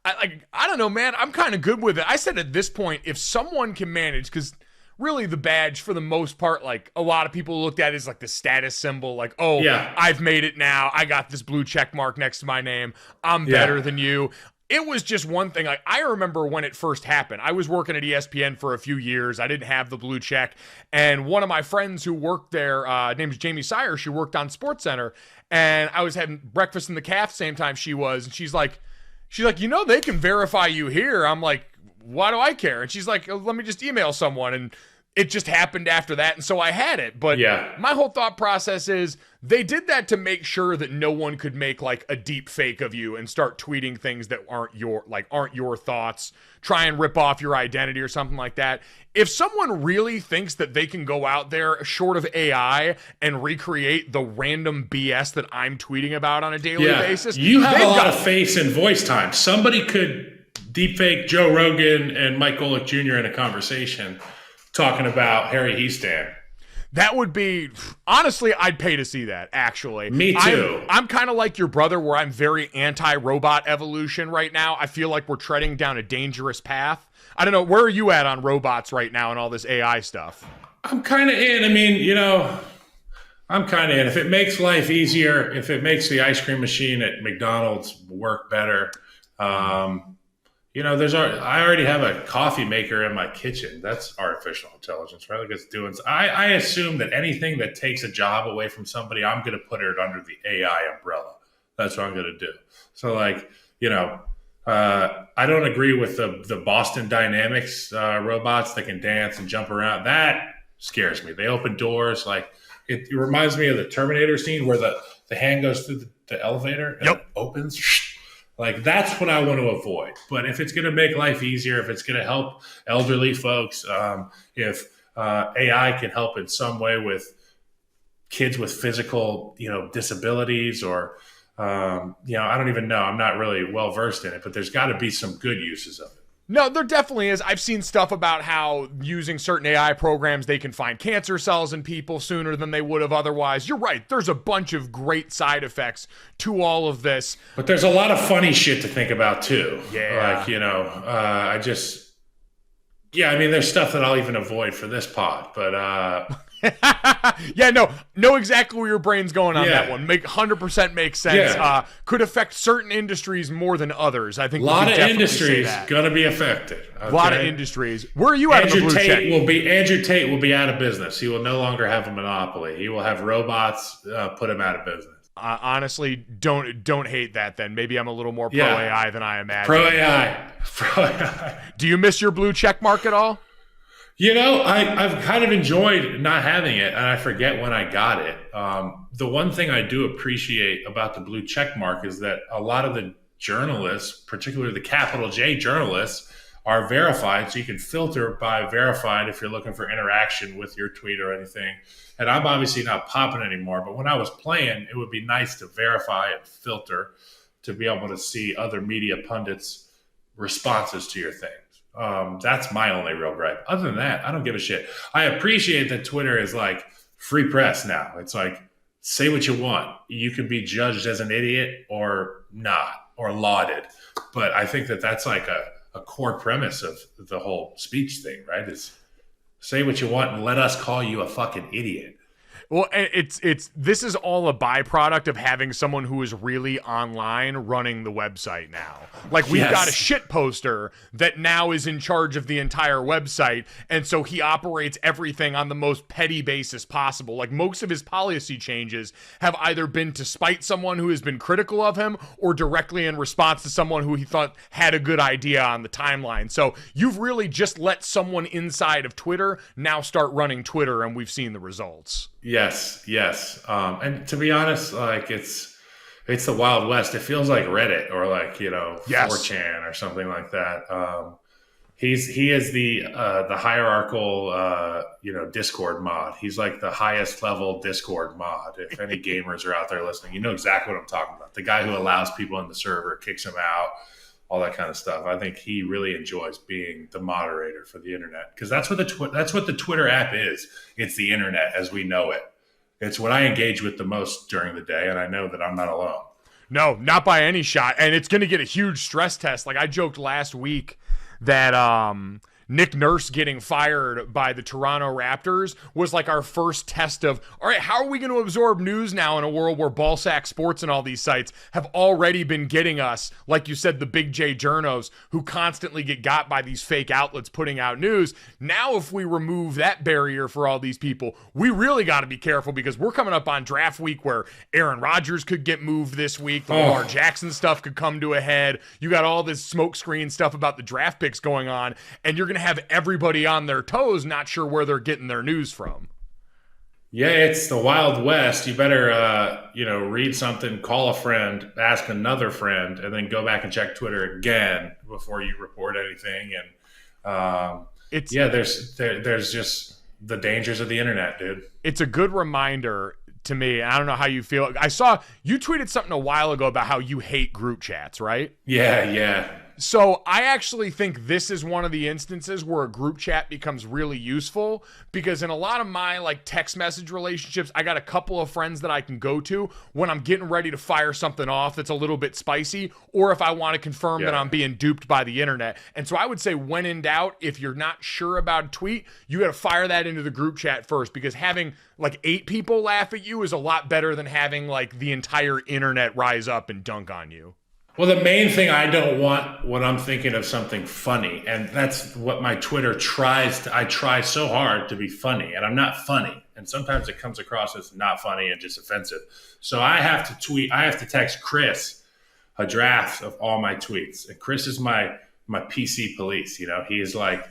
I don't know, man. I'm kind of good with it. I said at this point, if someone can manage, because really the badge for the most part, like a lot of people looked at it as like the status symbol, like, oh, yeah, I've made it now. I got this blue check mark next to my name. I'm better than you. It was just one thing. Like, I remember when it first happened. I was working at ESPN for a few years. I didn't have the blue check. And one of my friends who worked there, name is Jamie Sire. She worked on SportsCenter. And I was having breakfast in the calf same time she was. And she's like, you know, they can verify you here. I'm like, why do I care? And she's like, let me just email someone. And it just happened after that, and so I had it. But my whole thought process is they did that to make sure that no one could make like a deep fake of you and start tweeting things that aren't your thoughts, try and rip off your identity or something like that. If someone really thinks that they can go out there short of AI and recreate the random BS that I'm tweeting about on a daily basis, you have a lot of face and voice time. Somebody could deepfake Joe Rogan and Mike Golick Jr. in a conversation talking about Harry Hiestand. That would be, honestly, I'd pay to see that, actually. Me too. I'm kind of like your brother, where I'm very anti-robot evolution right now. I feel like we're treading down a dangerous path. I don't know, where are you at on robots right now and all this AI stuff? I'm kind of in. I mean, you know, I'm kind of in. If it makes life easier, if it makes the ice cream machine at McDonald's work better, you know, I already have a coffee maker in my kitchen. That's artificial intelligence, right? Like, it's doing. I assume that anything that takes a job away from somebody, I'm going to put it under the AI umbrella. That's what I'm going to do. So, like, you know, I don't agree with the Boston Dynamics robots that can dance and jump around. That scares me. They open doors. Like, it reminds me of the Terminator scene where the hand goes through the elevator and it opens. Like, that's what I want to avoid. But if it's going to make life easier, if it's going to help elderly folks, if AI can help in some way with kids with physical, you know, disabilities, or, you know, I don't even know. I'm not really well versed in it, but there's got to be some good uses of it. No, there definitely is. I've seen stuff about how using certain AI programs, they can find cancer cells in people sooner than they would have otherwise. You're right. There's a bunch of great side effects to all of this. But there's a lot of funny shit to think about too. Yeah. Like, you know, I mean, there's stuff that I'll even avoid for this pod, but yeah, know exactly where your brain's going on that one. 100% makes sense. Yeah. Could affect certain industries more than others. I think a lot of industries going to be affected. Okay? A lot of industries. Where are you at? Andrew Tate will be out of business. He will no longer have a monopoly. He will have robots put him out of business. Honestly, don't hate that. Then maybe I'm a little more pro AI than I imagine. Pro AI. Do you miss your blue check mark at all? You know, I've kind of enjoyed not having it, and I forget when I got it. The one thing I do appreciate about the blue check mark is that a lot of the journalists, particularly the capital J journalists, are verified. So you can filter by verified if you're looking for interaction with your tweet or anything. And I'm obviously not popping anymore, but when I was playing, it would be nice to verify and filter to be able to see other media pundits' responses to your thing. That's my only real gripe. Other than that, I don't give a shit. I appreciate that Twitter is like free press now. It's like, say what you want. You can be judged as an idiot or not, or lauded. But I think that that's like a core premise of the whole speech thing, right? Is say what you want and let us call you a fucking idiot. Well, this is all a byproduct of having someone who is really online running the website now. Like, we've got a shit poster that now is in charge of the entire website, and so he operates everything on the most petty basis possible. Like, most of his policy changes have either been to spite someone who has been critical of him or directly in response to someone who he thought had a good idea on the timeline. So you've really just let someone inside of Twitter now start running Twitter, and we've seen the results. Yes. And to be honest, like, it's the Wild West. It feels like Reddit or like, you know, 4chan or something like that. He is the hierarchical, you know, Discord mod. He's like the highest level Discord mod. If any gamers are out there listening, you know exactly what I'm talking about. The guy who allows people in the server, kicks them out. all that kind of stuff. I think he really enjoys being the moderator for the internet, because that's what the Twitter app is. It's the internet as we know it. It's what I engage with the most during the day, and I know that I'm not alone. No, not by any shot. And it's going to get a huge stress test. Like I joked last week that Nick Nurse getting fired by the Toronto Raptors was like our first test of, all right, how are we going to absorb news now in a world where Ballsack Sports and all these sites have already been getting us, like you said, the big J journos who constantly get got by these fake outlets putting out news. Now, if we remove that barrier for all these people, we really got to be careful, because we're coming up on draft week where Aaron Rodgers could get moved this week. The Lamar Jackson stuff could come to a head. You got all this smokescreen stuff about the draft picks going on, and you're going to have everybody on their toes, not sure where they're getting their news from. Yeah, it's the Wild West. You better, read something, call a friend, ask another friend, and then go back and check Twitter again before you report anything. And there's just the dangers of the internet, dude. It's a good reminder to me. I don't know how you feel. I saw you tweeted something a while ago about how you hate group chats, right? Yeah. So I actually think this is one of the instances where a group chat becomes really useful, because in a lot of my like text message relationships, I got a couple of friends that I can go to when I'm getting ready to fire something off that's a little bit spicy, or if I want to confirm that I'm being duped by the internet. And so I would say, when in doubt, if you're not sure about a tweet, you got to fire that into the group chat first, because having like 8 people laugh at you is a lot better than having like the entire internet rise up and dunk on you. Well, the main thing I don't want when I'm thinking of something funny, and that's what my Twitter I try so hard to be funny, and I'm not funny. And sometimes it comes across as not funny and just offensive. So I have to text Chris a draft of all my tweets. And Chris is my PC police. He is like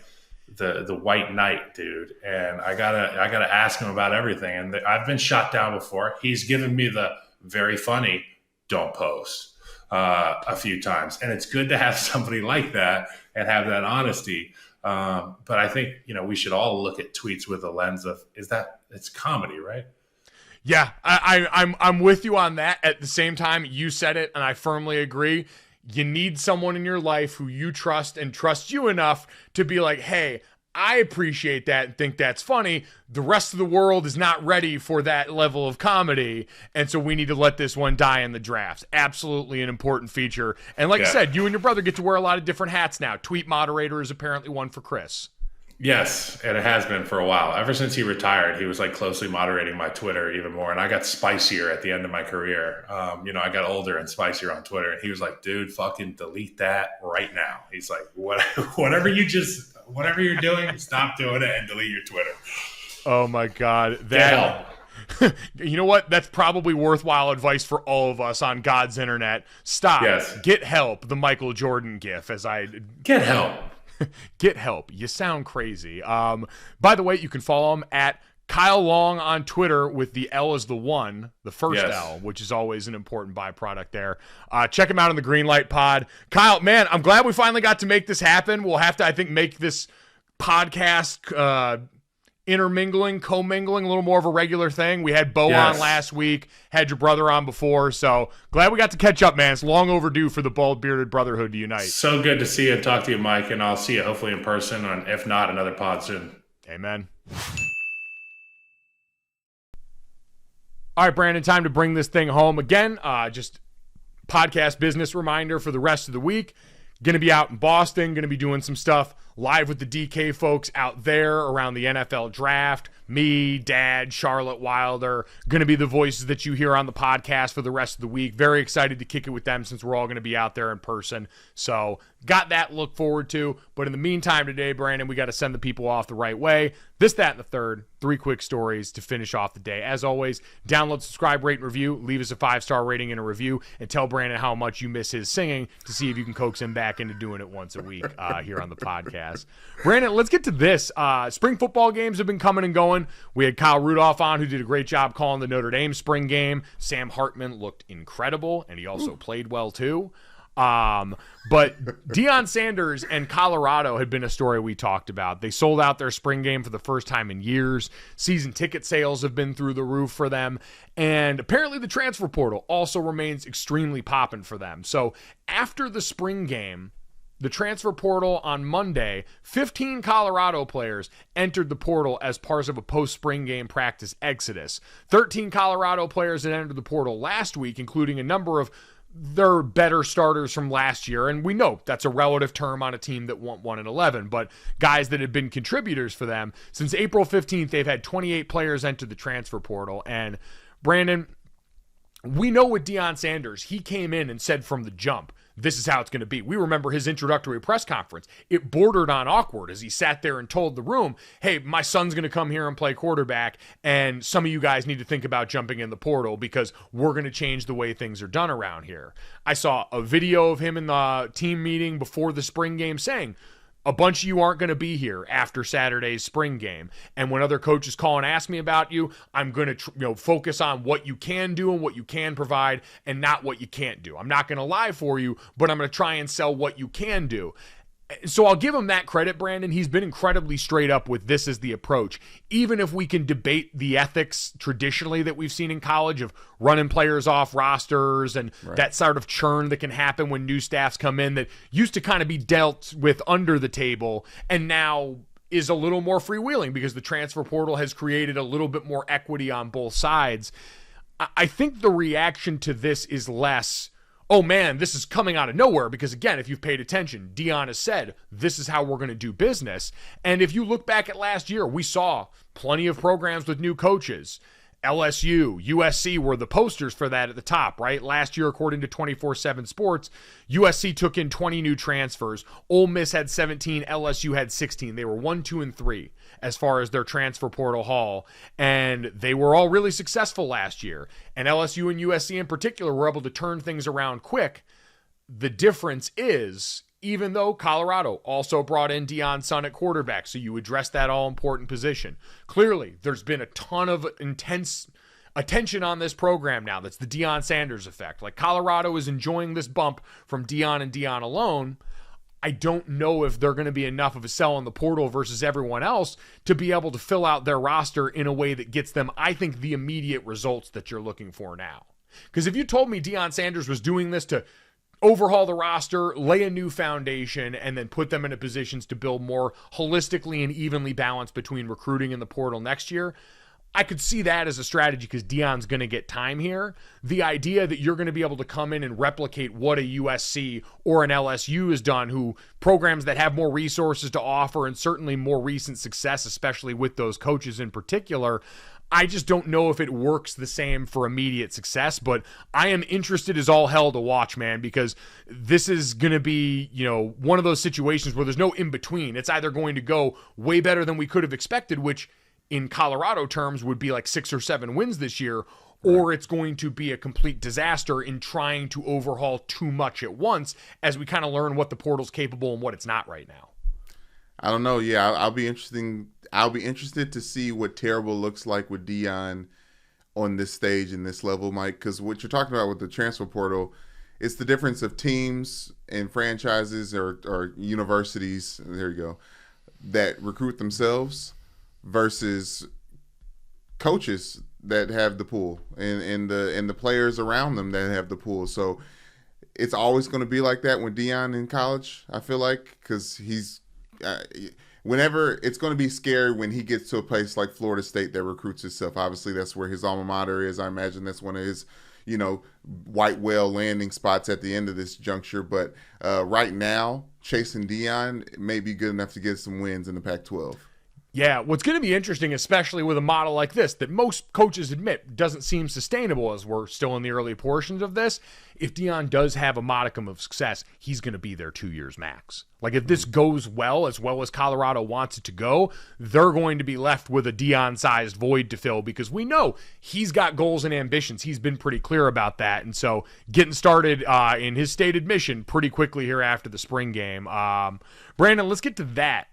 the white knight, dude. And I gotta ask him about everything. And I've been shot down before. He's given me the very funny, don't post. A few times, and it's good to have somebody like that and have that honesty. But I think we should all look at tweets with a lens of it's comedy, right? Yeah, I'm with you on that. At the same time, you said it, and I firmly agree. You need someone in your life who you trust and trusts you enough to be like, hey, I appreciate that and think that's funny. The rest of the world is not ready for that level of comedy, and so we need to let this one die in the drafts. Absolutely an important feature. And like I said, you and your brother get to wear a lot of different hats now. Tweet moderator is apparently one for Chris. Yes, and it has been for a while. Ever since he retired, he was like closely moderating my Twitter even more, and I got spicier at the end of my career. I got older and spicier on Twitter, and he was like, dude, fucking delete that right now. He's like, whatever you're doing, stop doing it and delete your Twitter. Oh my God. You know what? That's probably worthwhile advice for all of us on God's internet. Stop. Yes. Get help. The Michael Jordan gif get help. Get help. You sound crazy. By the way, you can follow him at Kyle Long on Twitter with the L as the one, the first L, which is always an important byproduct there. Check him out on the Greenlight Pod. Kyle, man, I'm glad we finally got to make this happen. We'll have to, I think, make this podcast commingling a little more of a regular thing. We had Bo on last week, had your brother on before, so glad we got to catch up, man. It's long overdue for the bald bearded brotherhood to unite. So good to see you and talk to you, Mike, and I'll see you hopefully in person, and if not, another pod soon. Amen. All right, Brandon, time to bring this thing home again. Just podcast business reminder for the rest of the week. Going to be out in Boston, going to be doing some stuff live with the DK folks out there around the NFL draft. Me, Dad, Charlotte Wilder, going to be the voices that you hear on the podcast for the rest of the week. Very excited to kick it with them since we're all going to be out there in person. So got that to look forward to. But in the meantime today, Brandon, we got to send the people off the right way. This, that, and the third. 3 quick stories to finish off the day. As always, download, subscribe, rate, and review. Leave us a 5-star rating and a review. And tell Brandon how much you miss his singing to see if you can coax him back into doing it once a week here on the podcast. Brandon, let's get to this. Spring football games have been coming and going. We had Kyle Rudolph on, who did a great job calling the Notre Dame spring game. Sam Hartman looked incredible, and he also played well too. But Deion Sanders and Colorado had been a story we talked about. They sold out their spring game for the first time in years. Season ticket sales have been through the roof for them. And apparently the transfer portal also remains extremely popping for them. So after the spring game, the transfer portal on Monday, 15 Colorado players entered the portal as part of a post-spring game practice exodus. 13 Colorado players had entered the portal last week, including a number of their better starters from last year. And we know that's a relative term on a team that went 1-11, but guys that had been contributors for them. Since April 15th, they've had 28 players enter the transfer portal. And Brandon, we know with Deion Sanders, he came in and said from the jump, this is how it's going to be. We remember his introductory press conference. It bordered on awkward as he sat there and told the room, hey, my son's going to come here and play quarterback, and some of you guys need to think about jumping in the portal because we're going to change the way things are done around here. I saw a video of him in the team meeting before the spring game saying, a bunch of you aren't going to be here after Saturday's spring game. And when other coaches call and ask me about you, I'm going to focus on what you can do and what you can provide and not what you can't do. I'm not going to lie for you, but I'm going to try and sell what you can do. So I'll give him that credit, Brandon. He's been incredibly straight up with this as the approach. Even if we can debate the ethics traditionally that we've seen in college of running players off rosters and that sort of churn that can happen when new staffs come in that used to kind of be dealt with under the table and now is a little more freewheeling because the transfer portal has created a little bit more equity on both sides. I think the reaction to this is less, oh man, this is coming out of nowhere, because again, if you've paid attention, Deion has said, this is how we're going to do business. And if you look back at last year, we saw plenty of programs with new coaches. LSU, USC were the posters for that at the top, right? Last year, according to 24/7 Sports, USC took in 20 new transfers. Ole Miss had 17, LSU had 16. They were 1, 2, and 3 as far as their transfer portal haul, and they were all really successful last year. And LSU and USC in particular were able to turn things around quick. The difference is, even though Colorado also brought in Deion's son at quarterback, so you address that all-important position. Clearly, there's been a ton of intense attention on this program now. That's the Deion Sanders effect. Like, Colorado is enjoying this bump from Deion and Deion alone. I don't know if they're going to be enough of a sell in the portal versus everyone else to be able to fill out their roster in a way that gets them, I think, the immediate results that you're looking for now. Because if you told me Deion Sanders was doing this to overhaul the roster, lay a new foundation, and then put them into positions to build more holistically and evenly balanced between recruiting and the portal next year, I could see that as a strategy because Deion's going to get time here. The idea that you're going to be able to come in and replicate what a USC or an LSU has done, who programs that have more resources to offer and certainly more recent success, especially with those coaches in particular, I just don't know if it works the same for immediate success, but I am interested as all hell to watch, man, because this is going to be, one of those situations where there's no in-between. It's either going to go way better than we could have expected, which in Colorado terms would be like 6 or 7 wins this year, or it's going to be a complete disaster in trying to overhaul too much at once as we kind of learn what the portal's capable and what it's not right now. I don't know. Yeah, I'll be interested to see what terrible looks like with Deion on this stage and this level, Mike, because what you're talking about with the transfer portal, it's the difference of teams and franchises or universities, there you go, that recruit themselves versus coaches that have the pool and the players around them that have the pool. So it's always going to be like that with Deion in college, I feel like, because he's whenever it's going to be scary when he gets to a place like Florida State that recruits itself. Obviously, that's where his alma mater is. I imagine that's one of his, white whale landing spots at the end of this juncture. But right now, chasing Deion may be good enough to get some wins in the Pac-12. Yeah, what's going to be interesting, especially with a model like this, that most coaches admit doesn't seem sustainable as we're still in the early portions of this, if Deion does have a modicum of success, he's going to be there 2 years max. Like, if this goes well as Colorado wants it to go, they're going to be left with a Deion-sized void to fill because we know he's got goals and ambitions. He's been pretty clear about that. And so getting started in his stated mission pretty quickly here after the spring game. Brandon, let's get to that.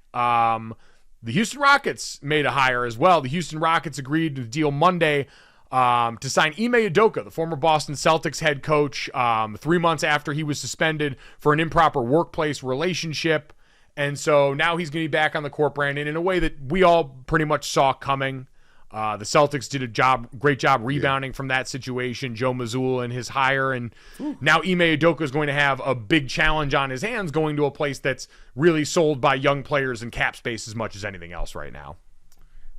The Houston Rockets made a hire as well. The Houston Rockets agreed to the deal Monday. to sign Ime Udoka, the former Boston Celtics head coach, 3 months after he was suspended for an improper workplace relationship. And so now he's going to be back on the court, Brandon, in a way that we all pretty much saw coming. The Celtics did a great job rebounding from that situation. Joe Mazzulla and his hire, and now Ime Udoka is going to have a big challenge on his hands, going to a place that's really sold by young players and cap space as much as anything else right now.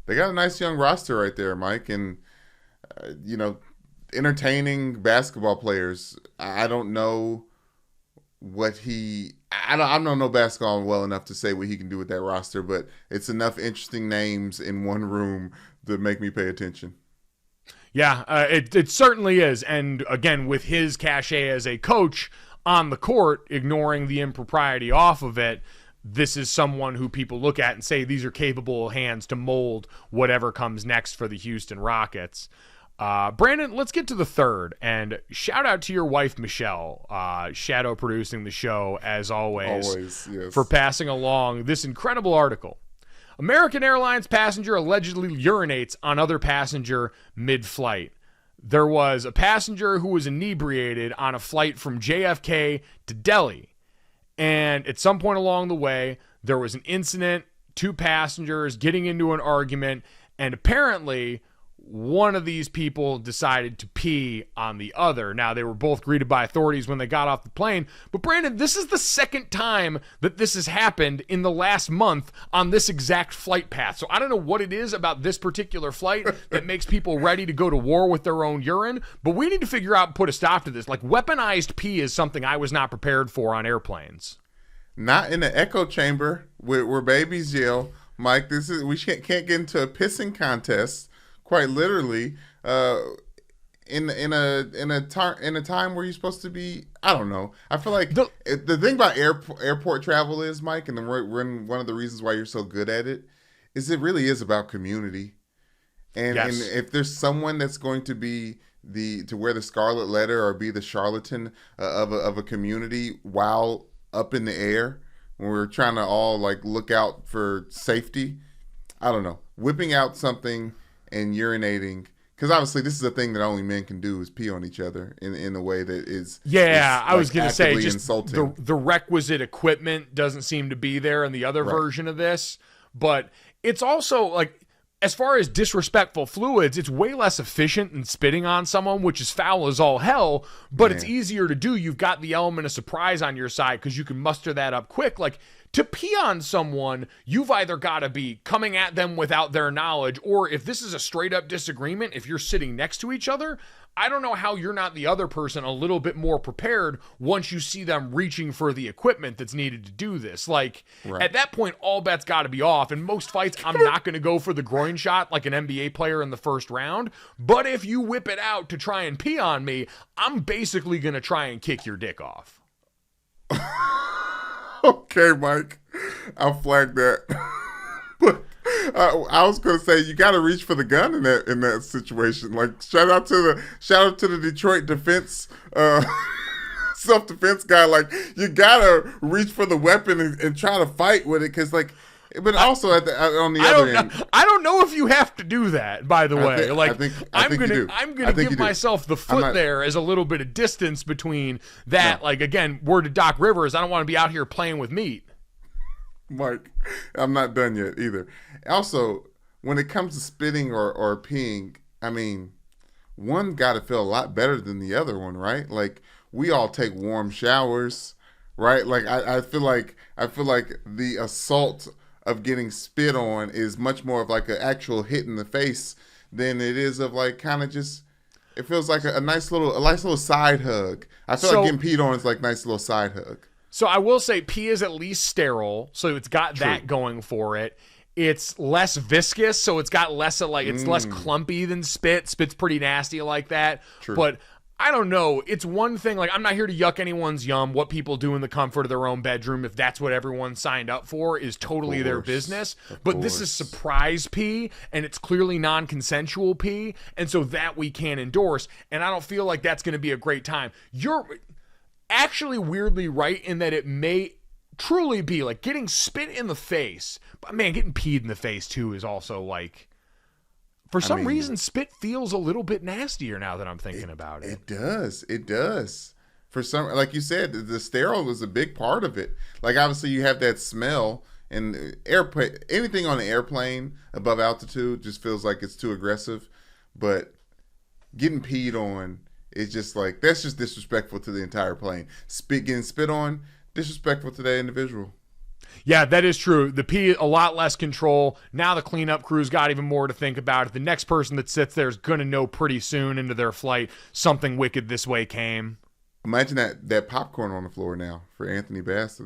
They got a nice young roster right there, Mike, and entertaining basketball players. I don't know what I don't know basketball well enough to say what he can do with that roster, but it's enough interesting names in one room to make me pay attention. Yeah, it certainly is. And again, with his cachet as a coach on the court, ignoring the impropriety off of it, this is someone who people look at and say these are capable hands to mold whatever comes next for the Houston Rockets. Brandon, let's get to the third, and shout out to your wife, Michelle, shadow producing the show as always, yes, for passing along this incredible article. American Airlines passenger allegedly urinates on other passenger mid-flight. There was a passenger who was inebriated on a flight from JFK to Delhi, and at some point along the way, there was an incident, 2 passengers getting into an argument, and apparently one of these people decided to pee on the other. Now, they were both greeted by authorities when they got off the plane. But, Brandon, this is the second time that this has happened in the last month on this exact flight path. So I don't know what it is about this particular flight that makes people ready to go to war with their own urine. But we need to figure out and put a stop to this. Like, weaponized pee is something I was not prepared for on airplanes. Not in the echo chamber where babies yell. Mike, we can't get into a pissing contest. Quite literally, in a time where you're supposed to be, I don't know. I feel like the thing about airport travel is, Mike, and one of the reasons why you're so good at it, is it really is about community. And if there's someone that's going to be to wear the scarlet letter or be the charlatan of a community while up in the air when we're trying to all like look out for safety, I don't know, whipping out something and urinating, because obviously this is a thing that only men can do, is pee on each other in a way that is I was going to say just insulting. The requisite equipment doesn't seem to be there in the other version of this, but it's also like, as far as disrespectful fluids, it's way less efficient than spitting on someone, which is foul as all hell, but it's easier to do. You've got the element of surprise on your side because you can muster that up quick. Like, to pee on someone, you've either got to be coming at them without their knowledge, or if this is a straight up disagreement, if you're sitting next to each other, I don't know how you're not the other person a little bit more prepared once you see them reaching for the equipment that's needed to do this. Like, at that point, all bets got to be off. In most fights, I'm not going to go for the groin shot like an NBA player in the first round. But if you whip it out to try and pee on me, I'm basically going to try and kick your dick off. Okay, Mike, I'll flag that. But I was going to say you got to reach for the gun in that situation. Like, shout out to the Detroit defense self-defense guy. Like, you got to reach for the weapon and try to fight with it, because like. But also on the other end, I don't know if you have to do that. By the way, I'm gonna give myself the foot there as a little bit of distance between that. No. Like, again, word to Doc Rivers, I don't want to be out here playing with meat. Mike, I'm not done yet either. Also, when it comes to spitting or peeing, I mean, one got to feel a lot better than the other one, right? Like, we all take warm showers, right? Like, I feel like the assault of getting spit on is much more of like an actual hit in the face than it is of like kind of just, it feels like a nice little side hug. I feel like getting peed on is like a nice little side hug. So I will say pee is at least sterile, so it's got that going for it. It's less viscous, so it's got less of like, it's less clumpy than spit. Spit's pretty nasty like that. True. But I don't know. It's one thing, like, I'm not here to yuck anyone's yum. What people do in the comfort of their own bedroom, if that's what everyone signed up for, is totally their business. But this is surprise pee, and it's clearly non-consensual pee, and so that we can't endorse. And I don't feel like that's going to be a great time. You're actually weirdly right in that it may truly be like getting spit in the face. But man, getting peed in the face too is also like For some reason, spit feels a little bit nastier now that I'm thinking about it. It does. For some, like you said, the sterile was a big part of it. Like, obviously, you have that smell, and anything on the airplane above altitude just feels like it's too aggressive. But getting peed on is just like, that's just disrespectful to the entire plane. Getting spit on, disrespectful to that individual. Yeah, that is true. The pee, a lot less control. Now the cleanup crew's got even more to think about it. The next person that sits there is going to know pretty soon into their flight something wicked this way came. Imagine that popcorn on the floor now for Anthony Bass.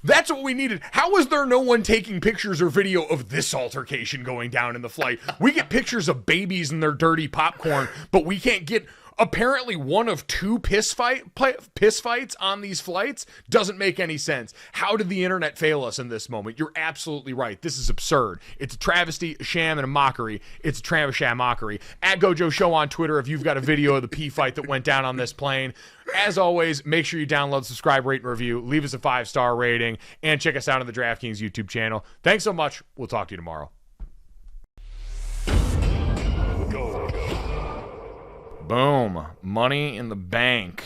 That's what we needed. How is there no one taking pictures or video of this altercation going down in the flight? We get pictures of babies and their dirty popcorn, but we can't get apparently one of two piss fights on these flights. Doesn't make any sense. How did the internet fail us in this moment? You're absolutely right. This is absurd. It's a travesty, a sham, and a mockery. It's a sham mockery. At Gojo Show on Twitter if you've got a video of the pee fight that went down on this plane. As always, make sure you download, subscribe, rate, and review. Leave us a 5-star rating, and check us out on the DraftKings YouTube channel. Thanks so much. We'll talk to you tomorrow. Boom. Money in the bank.